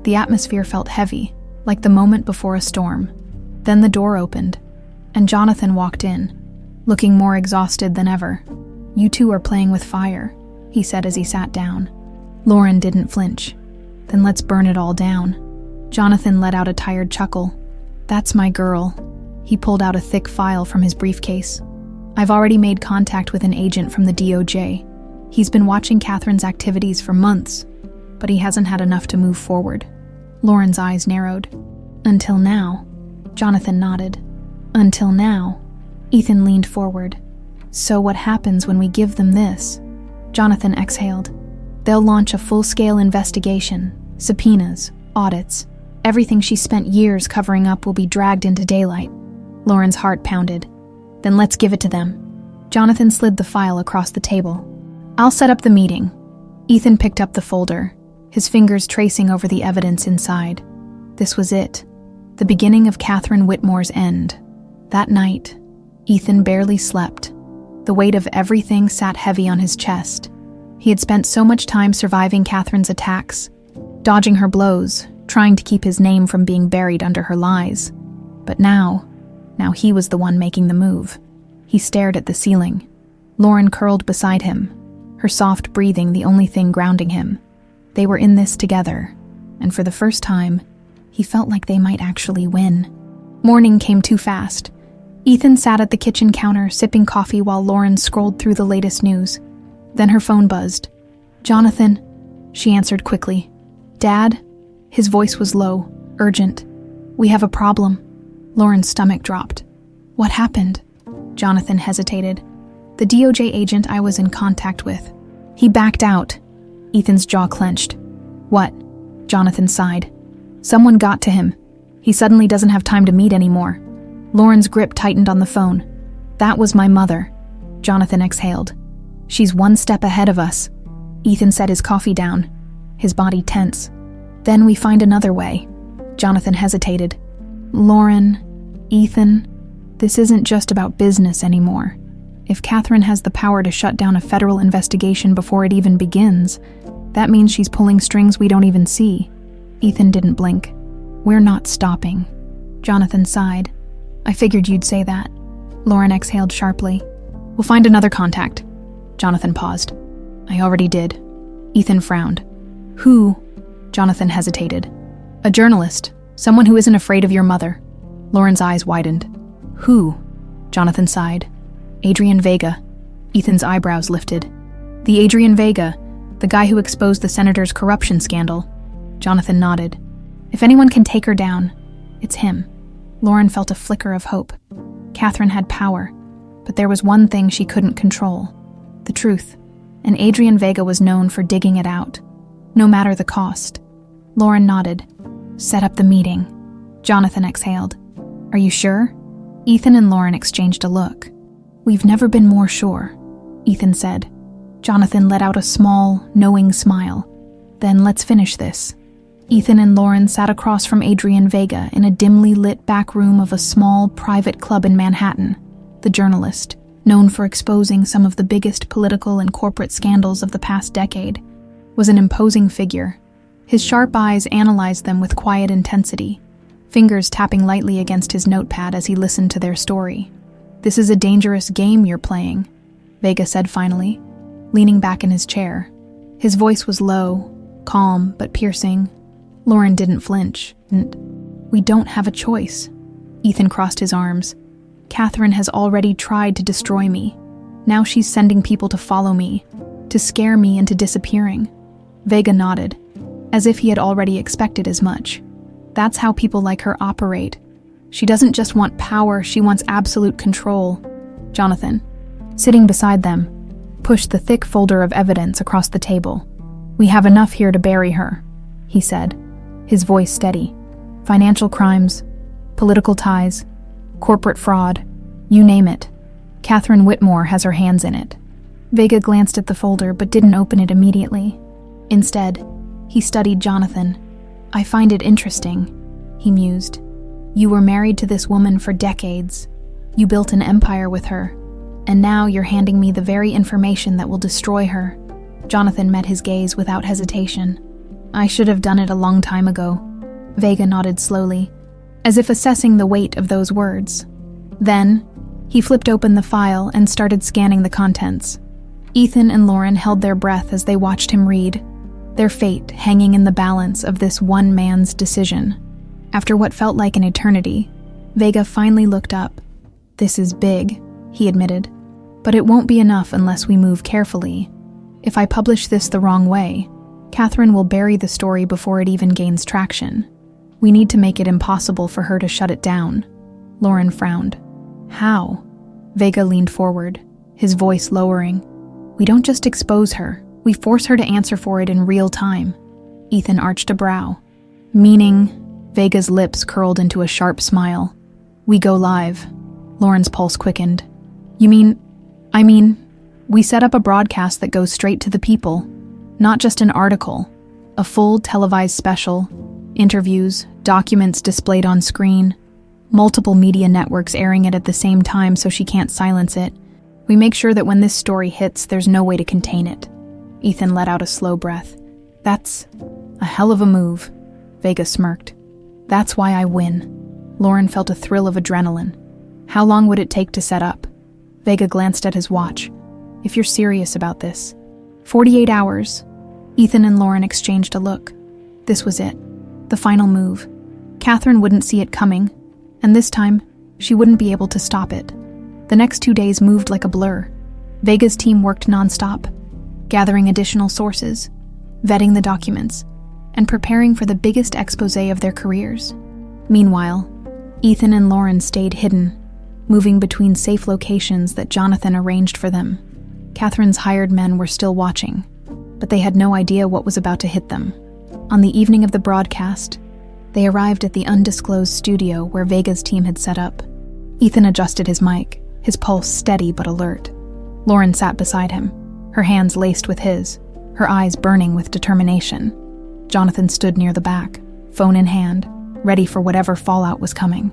The atmosphere felt heavy, like the moment before a storm. Then the door opened, and Jonathan walked in, looking more exhausted than ever. You two are playing with fire, he said as he sat down. Lauren didn't flinch. Then let's burn it all down. Jonathan let out a tired chuckle. That's my girl. He pulled out a thick file from his briefcase. I've already made contact with an agent from the DOJ. He's been watching Katherine's activities for months, but he hasn't had enough to move forward. Lauren's eyes narrowed. Until now. Jonathan nodded. Until now. Ethan leaned forward. So what happens when we give them this? Jonathan exhaled. They'll launch a full-scale investigation, subpoenas, audits. Everything she spent years covering up will be dragged into daylight. Lauren's heart pounded. Then let's give it to them. Jonathan slid the file across the table. I'll set up the meeting. Ethan picked up the folder, his fingers tracing over the evidence inside. This was it. The beginning of Katherine Whitmore's end. That night, Ethan barely slept. The weight of everything sat heavy on his chest. He had spent so much time surviving Katherine's attacks, dodging her blows, trying to keep his name from being buried under her lies. But now he was the one making the move. He stared at the ceiling. Lauren curled beside him, her soft breathing the only thing grounding him. They were in this together, and for the first time, he felt like they might actually win. Morning came too fast. Ethan sat at the kitchen counter sipping coffee while Lauren scrolled through the latest news. Then her phone buzzed. Jonathan, she answered quickly. Dad? His voice was low, urgent. We have a problem. Lauren's stomach dropped. What happened? Jonathan hesitated. The DOJ agent I was in contact with. He backed out. Ethan's jaw clenched. What? Jonathan sighed. Someone got to him. He suddenly doesn't have time to meet anymore. Lauren's grip tightened on the phone. That was my mother. Jonathan exhaled. She's one step ahead of us. Ethan set his coffee down, his body tense. Then we find another way. Jonathan hesitated. Lauren, Ethan, this isn't just about business anymore. If Katherine has the power to shut down a federal investigation before it even begins, that means she's pulling strings we don't even see. Ethan didn't blink. We're not stopping. Jonathan sighed. I figured you'd say that. Lauren exhaled sharply. We'll find another contact. Jonathan paused. I already did. Ethan frowned. Who? Jonathan hesitated. A journalist. Someone who isn't afraid of your mother. Lauren's eyes widened. Who? Jonathan sighed. Adrian Vega. Ethan's eyebrows lifted. The Adrian Vega, the guy who exposed the senator's corruption scandal. Jonathan nodded. If anyone can take her down, it's him. Lauren felt a flicker of hope. Katherine had power, but there was one thing she couldn't control. The truth. And Adrian Vega was known for digging it out, no matter the cost. Lauren nodded. Set up the meeting. Jonathan exhaled. Are you sure? Ethan and Lauren exchanged a look. We've never been more sure, Ethan said. Jonathan let out a small, knowing smile. Then let's finish this. Ethan and Lauren sat across from Adrian Vega in a dimly lit back room of a small, private club in Manhattan. The journalist, known for exposing some of the biggest political and corporate scandals of the past decade, was an imposing figure. His sharp eyes analyzed them with quiet intensity, fingers tapping lightly against his notepad as he listened to their story. This is a dangerous game you're playing, Vega said finally, leaning back in his chair. His voice was low, calm, but piercing. Lauren didn't flinch. We don't have a choice. Ethan crossed his arms. Katherine has already tried to destroy me. Now she's sending people to follow me, to scare me into disappearing. Vega nodded, as if he had already expected as much. That's how people like her operate. She doesn't just want power, she wants absolute control. Jonathan, sitting beside them, pushed the thick folder of evidence across the table. We have enough here to bury her, he said, his voice steady. Financial crimes, political ties, corporate fraud, you name it. Katherine Whitmore has her hands in it. Vega glanced at the folder but didn't open it immediately. Instead, he studied Jonathan. I find it interesting, he mused. You were married to this woman for decades. You built an empire with her, and now you're handing me the very information that will destroy her. Jonathan met his gaze without hesitation. I should have done it a long time ago. Vega nodded slowly, as if assessing the weight of those words. Then, he flipped open the file and started scanning the contents. Ethan and Lauren held their breath as they watched him read, their fate hanging in the balance of this one man's decision. After what felt like an eternity, Vega finally looked up. This is big, he admitted, but it won't be enough unless we move carefully. If I publish this the wrong way, Katherine will bury the story before it even gains traction. We need to make it impossible for her to shut it down. Lauren frowned. How? Vega leaned forward, his voice lowering. We don't just expose her, we force her to answer for it in real time. Ethan arched a brow. Meaning? Vega's lips curled into a sharp smile. We go live. Lauren's pulse quickened. I mean, we set up a broadcast that goes straight to the people. Not just an article. A full televised special. Interviews, documents displayed on screen. Multiple media networks airing it at the same time so she can't silence it. We make sure that when this story hits, there's no way to contain it. Ethan let out a slow breath. That's a hell of a move. Vega smirked. That's why I win. Lauren felt a thrill of adrenaline. How long would it take to set up? Vega glanced at his watch. If you're serious about this. 48 hours. Ethan and Lauren exchanged a look. This was it. The final move. Katherine wouldn't see it coming, and this time, she wouldn't be able to stop it. The next 2 days moved like a blur. Vega's team worked nonstop, gathering additional sources, vetting the documents, and preparing for the biggest exposé of their careers. Meanwhile, Ethan and Lauren stayed hidden, moving between safe locations that Jonathan arranged for them. Katherine's hired men were still watching, but they had no idea what was about to hit them. On the evening of the broadcast, they arrived at the undisclosed studio where Vega's team had set up. Ethan adjusted his mic, his pulse steady but alert. Lauren sat beside him, her hands laced with his, her eyes burning with determination. Jonathan stood near the back, phone in hand, ready for whatever fallout was coming.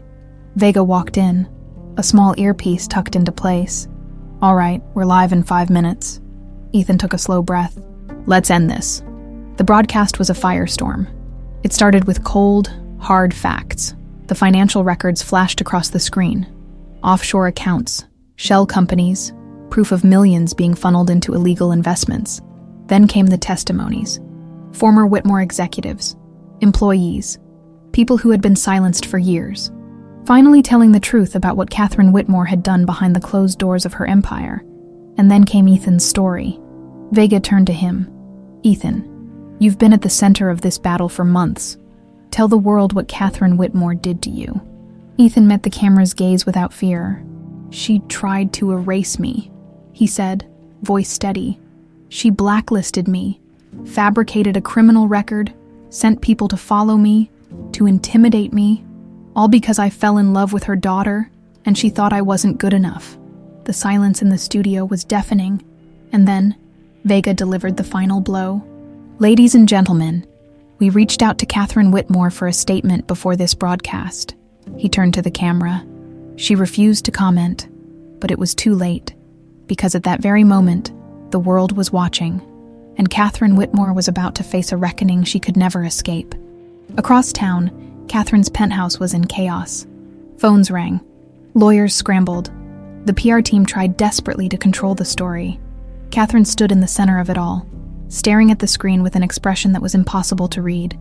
Vega walked in, a small earpiece tucked into place. "All right, we're live in 5 minutes." Ethan took a slow breath. "Let's end this." The broadcast was a firestorm. It started with cold, hard facts. The financial records flashed across the screen. Offshore accounts, shell companies, proof of millions being funneled into illegal investments. Then came the testimonies. Former Whitmore executives, employees, people who had been silenced for years, finally telling the truth about what Katherine Whitmore had done behind the closed doors of her empire. And then came Ethan's story. Vega turned to him. "Ethan, you've been at the center of this battle for months. Tell the world what Katherine Whitmore did to you." Ethan met the camera's gaze without fear. "She tried to erase me," he said, voice steady. "She blacklisted me, fabricated a criminal record, sent people to follow me, to intimidate me, all because I fell in love with her daughter, and she thought I wasn't good enough." The silence in the studio was deafening, and then Vega delivered the final blow. "Ladies and gentlemen, we reached out to Katherine Whitmore for a statement before this broadcast." He turned to the camera. She refused to comment, but it was too late, because at that very moment, the world was watching, and Katherine Whitmore was about to face a reckoning she could never escape. Across town, Katherine's penthouse was in chaos. Phones rang. Lawyers scrambled. The PR team tried desperately to control the story. Katherine stood in the center of it all, staring at the screen with an expression that was impossible to read.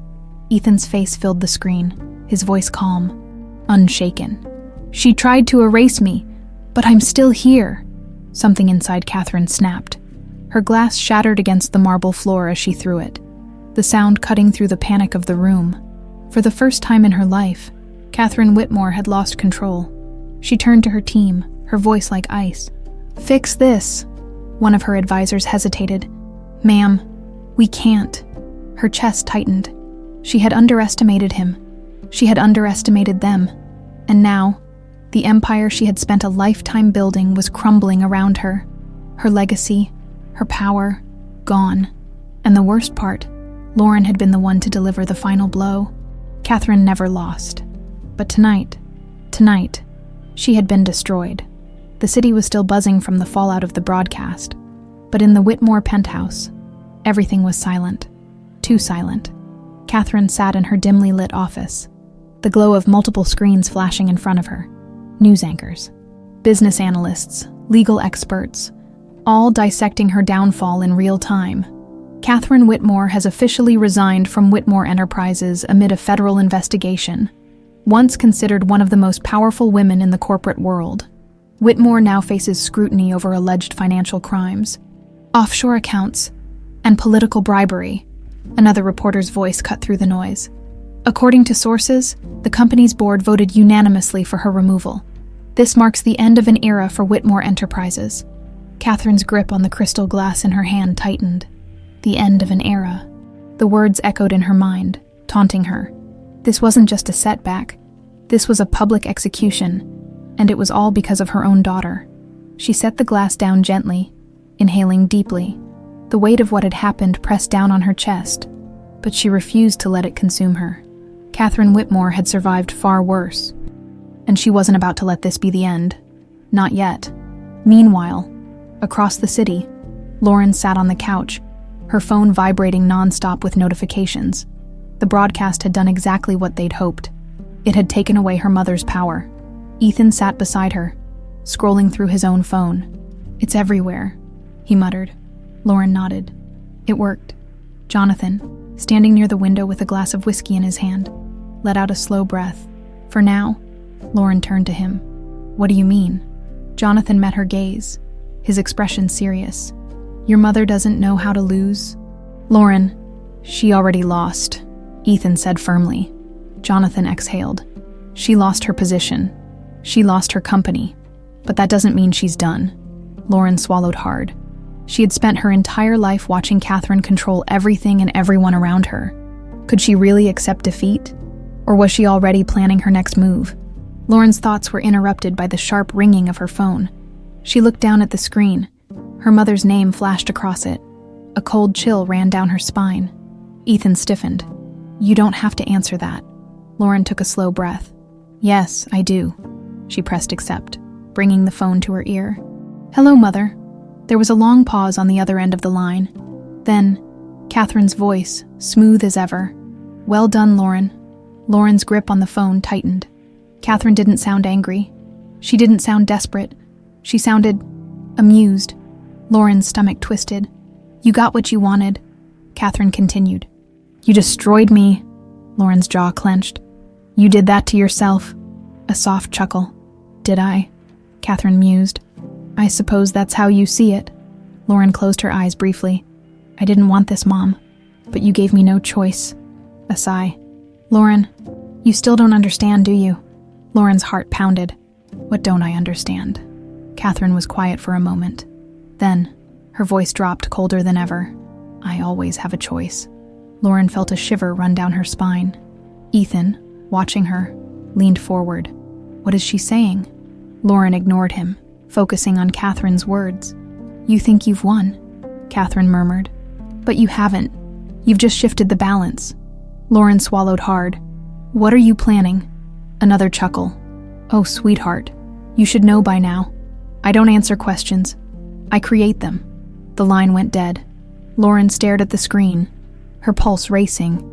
Ethan's face filled the screen, his voice calm, unshaken. "She tried to erase me, but I'm still here." Something inside Katherine snapped. Her glass shattered against the marble floor as she threw it, the sound cutting through the panic of the room. For the first time in her life, Katherine Whitmore had lost control. She turned to her team, her voice like ice. "Fix this." One of her advisors hesitated. "Ma'am, we can't." Her chest tightened. She had underestimated him. She had underestimated them. And now, the empire she had spent a lifetime building was crumbling around her. Her legacy, her power, gone. And the worst part, Lauren had been the one to deliver the final blow. Katherine never lost. But tonight, she had been destroyed. The city was still buzzing from the fallout of the broadcast. But in the Whitmore penthouse, everything was silent. Too silent. Katherine sat in her dimly lit office, the glow of multiple screens flashing in front of her. News anchors, business analysts, legal experts, all dissecting her downfall in real time. Katherine Whitmore has officially resigned from Whitmore Enterprises amid a federal investigation. Once considered one of the most powerful women in the corporate world, Whitmore now faces scrutiny over alleged financial crimes, offshore accounts, and political bribery. Another reporter's voice cut through the noise. According to sources, the company's board voted unanimously for her removal. This marks the end of an era for Whitmore Enterprises. Katherine's grip on the crystal glass in her hand tightened. The end of an era. The words echoed in her mind, taunting her. This wasn't just a setback. This was a public execution, and it was all because of her own daughter. She set the glass down gently, inhaling deeply. The weight of what had happened pressed down on her chest, but she refused to let it consume her. Katherine Whitmore had survived far worse, and she wasn't about to let this be the end. Not yet. Meanwhile, across the city, Lauren sat on the couch, her phone vibrating nonstop with notifications. The broadcast had done exactly what they'd hoped. It had taken away her mother's power. Ethan sat beside her, scrolling through his own phone. "It's everywhere," he muttered. Lauren nodded. It worked. Jonathan, standing near the window with a glass of whiskey in his hand, let out a slow breath. "For now?" Lauren turned to him. "What do you mean?" Jonathan met her gaze, his expression serious. "Your mother doesn't know how to lose?" "Lauren, she already lost," Ethan said firmly. Jonathan exhaled. She lost her position. She lost her company. But that doesn't mean she's done. Lauren swallowed hard. She had spent her entire life watching Katherine control everything and everyone around her. Could she really accept defeat? Or was she already planning her next move? Lauren's thoughts were interrupted by the sharp ringing of her phone. She looked down at the screen. Her mother's name flashed across it. A cold chill ran down her spine. Ethan stiffened. "You don't have to answer that." Lauren took a slow breath. "Yes, I do." She pressed accept, bringing the phone to her ear. "Hello, Mother." There was a long pause on the other end of the line. Then, Katherine's voice, smooth as ever. "Well done, Lauren." Lauren's grip on the phone tightened. Katherine didn't sound angry. She didn't sound desperate. She sounded amused. Lauren's stomach twisted. "You got what you wanted," Katherine continued. "You destroyed me." Lauren's jaw clenched. "You did that to yourself." A soft chuckle. "Did I?" Katherine mused. "I suppose that's how you see it." Lauren closed her eyes briefly. "I didn't want this, Mom, but you gave me no choice." A sigh. "Lauren, you still don't understand, do you?" Lauren's heart pounded. "What don't I understand?" Katherine was quiet for a moment. Then, her voice dropped colder than ever. "I always have a choice." Lauren felt a shiver run down her spine. Ethan, watching her, leaned forward. "What is she saying?" Lauren ignored him, focusing on Katherine's words. "You think you've won," Katherine murmured. "But you haven't. You've just shifted the balance." Lauren swallowed hard. "What are you planning?" Another chuckle. "Oh, sweetheart, you should know by now. I don't answer questions. I create them." The line went dead. Lauren stared at the screen, her pulse racing.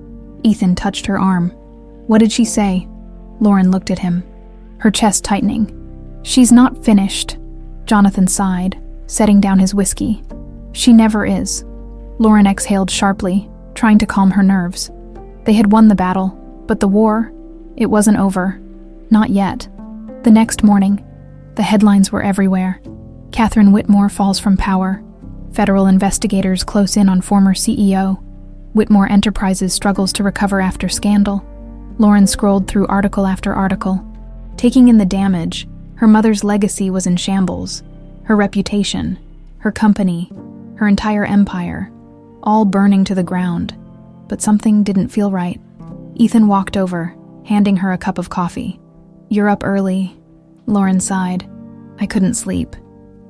Ethan touched her arm. "What did she say?" Lauren looked at him, her chest tightening. "She's not finished," Jonathan sighed, setting down his whiskey. "She never is." Lauren exhaled sharply, trying to calm her nerves. They had won the battle, but the war, it wasn't over. Not yet. The next morning, the headlines were everywhere. Katherine Whitmore falls from power. Federal investigators close in on former CEO. Whitmore Enterprises struggles to recover after scandal. Lauren scrolled through article after article. Taking in the damage, her mother's legacy was in shambles. Her reputation, her company, her entire empire, all burning to the ground. But something didn't feel right. Ethan walked over, handing her a cup of coffee. "You're up early." Lauren sighed. "I couldn't sleep."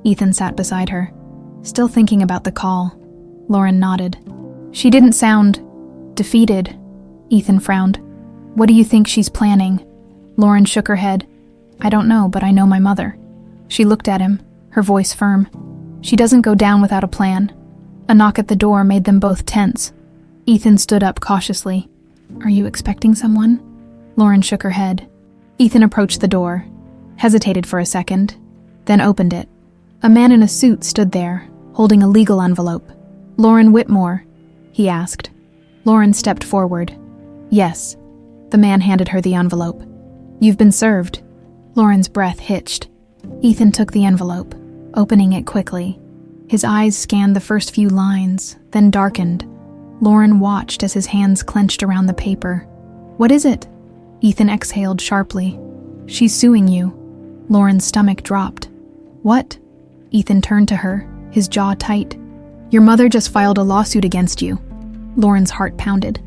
Ethan sat beside her, still thinking about the call. Lauren nodded. "She didn't sound defeated." Ethan frowned. "What do you think she's planning?" Lauren shook her head. "I don't know, but I know my mother." She looked at him, her voice firm. "She doesn't go down without a plan." A knock at the door made them both tense. Ethan stood up cautiously. "Are you expecting someone?" Lauren shook her head. Ethan approached the door, hesitated for a second, then opened it. A man in a suit stood there, holding a legal envelope. "Lauren Whitmore?" he asked. Lauren stepped forward. "Yes." The man handed her the envelope. "You've been served." Lauren's breath hitched. Ethan took the envelope, opening it quickly. His eyes scanned the first few lines, then darkened. Lauren watched as his hands clenched around the paper. "What is it?" Ethan exhaled sharply. "She's suing you." Lauren's stomach dropped. "What?" Ethan turned to her, his jaw tight. "Your mother just filed a lawsuit against you." Lauren's heart pounded.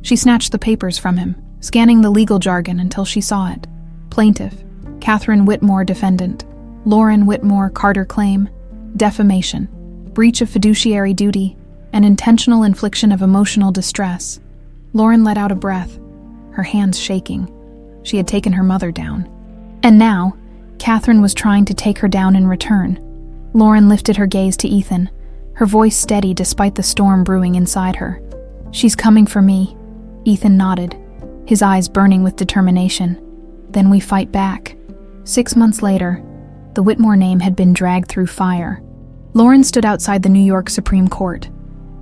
She snatched the papers from him, scanning the legal jargon until she saw it. Plaintiff, Katherine Whitmore defendant, Lauren Whitmore Carter claim, defamation, breach of fiduciary duty, and intentional infliction of emotional distress. Lauren let out a breath, her hands shaking. She had taken her mother down. And now, Katherine was trying to take her down in return. Lauren lifted her gaze to Ethan, her voice steady despite the storm brewing inside her. "She's coming for me." Ethan nodded, his eyes burning with determination. "Then we fight back." 6 months later, the Whitmore name had been dragged through fire. Lauren stood outside the New York Supreme Court,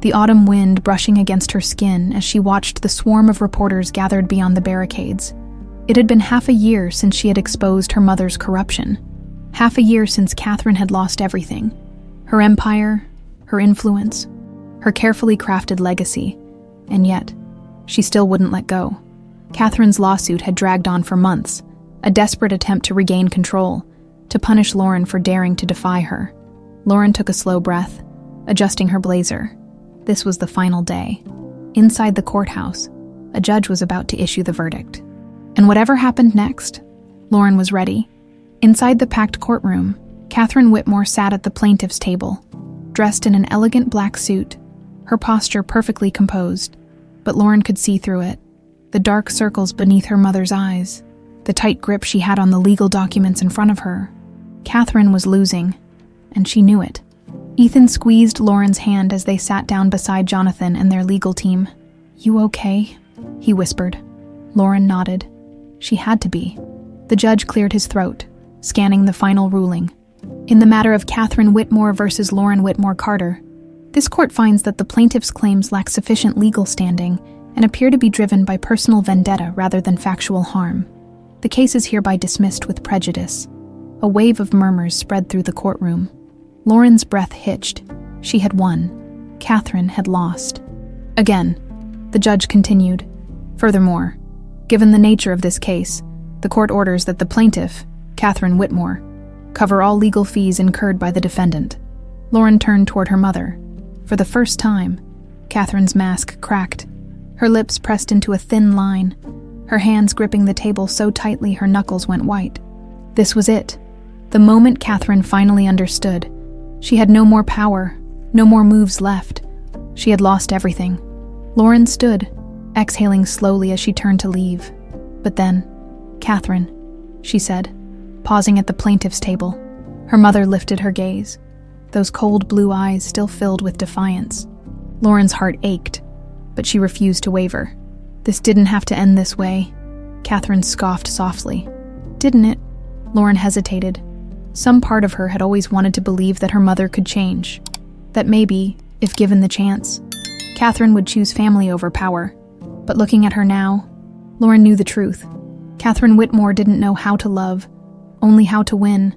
the autumn wind brushing against her skin as she watched the swarm of reporters gathered beyond the barricades. It had been half a year since she had exposed her mother's corruption. Half a year since Katherine had lost everything. Her empire, her influence, her carefully crafted legacy. And yet, she still wouldn't let go. Katherine's lawsuit had dragged on for months, a desperate attempt to regain control, to punish Lauren for daring to defy her. Lauren took a slow breath, adjusting her blazer. This was the final day. Inside the courthouse, a judge was about to issue the verdict. And whatever happened next, Lauren was ready. Inside the packed courtroom, Katherine Whitmore sat at the plaintiff's table, dressed in an elegant black suit, her posture perfectly composed, but Lauren could see through it. The dark circles beneath her mother's eyes, the tight grip she had on the legal documents in front of her. Katherine was losing, and she knew it. Ethan squeezed Lauren's hand as they sat down beside Jonathan and their legal team. "You okay?" he whispered. Lauren nodded. She had to be. The judge cleared his throat, scanning the final ruling. In the matter of Katherine Whitmore versus Lauren Whitmore Carter, this court finds that the plaintiff's claims lack sufficient legal standing and appear to be driven by personal vendetta rather than factual harm. The case is hereby dismissed with prejudice. A wave of murmurs spread through the courtroom. Lauren's breath hitched. She had won. Katherine had lost. Again, the judge continued. Furthermore, given the nature of this case, the court orders that the plaintiff, Katherine Whitmore, cover all legal fees incurred by the defendant. Lauren turned toward her mother. For the first time, Katherine's mask cracked, her lips pressed into a thin line, her hands gripping the table so tightly her knuckles went white. This was it. The moment Katherine finally understood. She had no more power, no more moves left. She had lost everything. Lauren stood, exhaling slowly as she turned to leave. But then, "Katherine," she said, pausing at the plaintiff's table. Her mother lifted her gaze, those cold blue eyes still filled with defiance. Lauren's heart ached, but she refused to waver. "This didn't have to end this way," Katherine scoffed softly. "Didn't it?" Lauren hesitated. Some part of her had always wanted to believe that her mother could change, that maybe, if given the chance, Katherine would choose family over power. But looking at her now, Lauren knew the truth. Katherine Whitmore didn't know how to love, only how to win.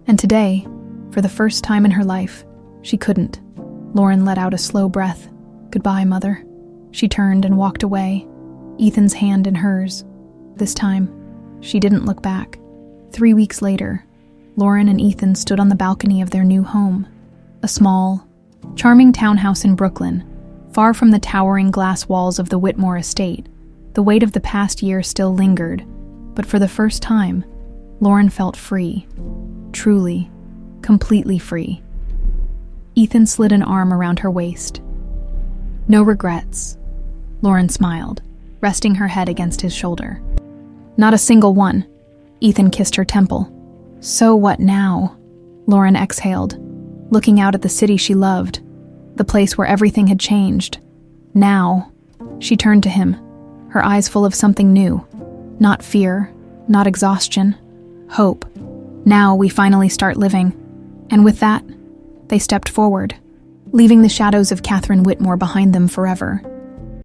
And today, for the first time in her life, she couldn't. Lauren let out a slow breath. "Goodbye, Mother." She turned and walked away, Ethan's hand in hers. This time, she didn't look back. 3 weeks later, Lauren and Ethan stood on the balcony of their new home, a small, charming townhouse in Brooklyn, far from the towering glass walls of the Whitmore estate. The weight of the past year still lingered, but for the first time, Lauren felt free. Truly, completely free. Ethan slid an arm around her waist. "No regrets," Lauren smiled, resting her head against his shoulder. "Not a single one." Ethan kissed her temple. "So what now?" Lauren exhaled, looking out at the city she loved, the place where everything had changed. Now, she turned to him, her eyes full of something new. Not fear, not exhaustion, hope. "Now we finally start living." And with that, they stepped forward, leaving the shadows of Katherine Whitmore behind them forever.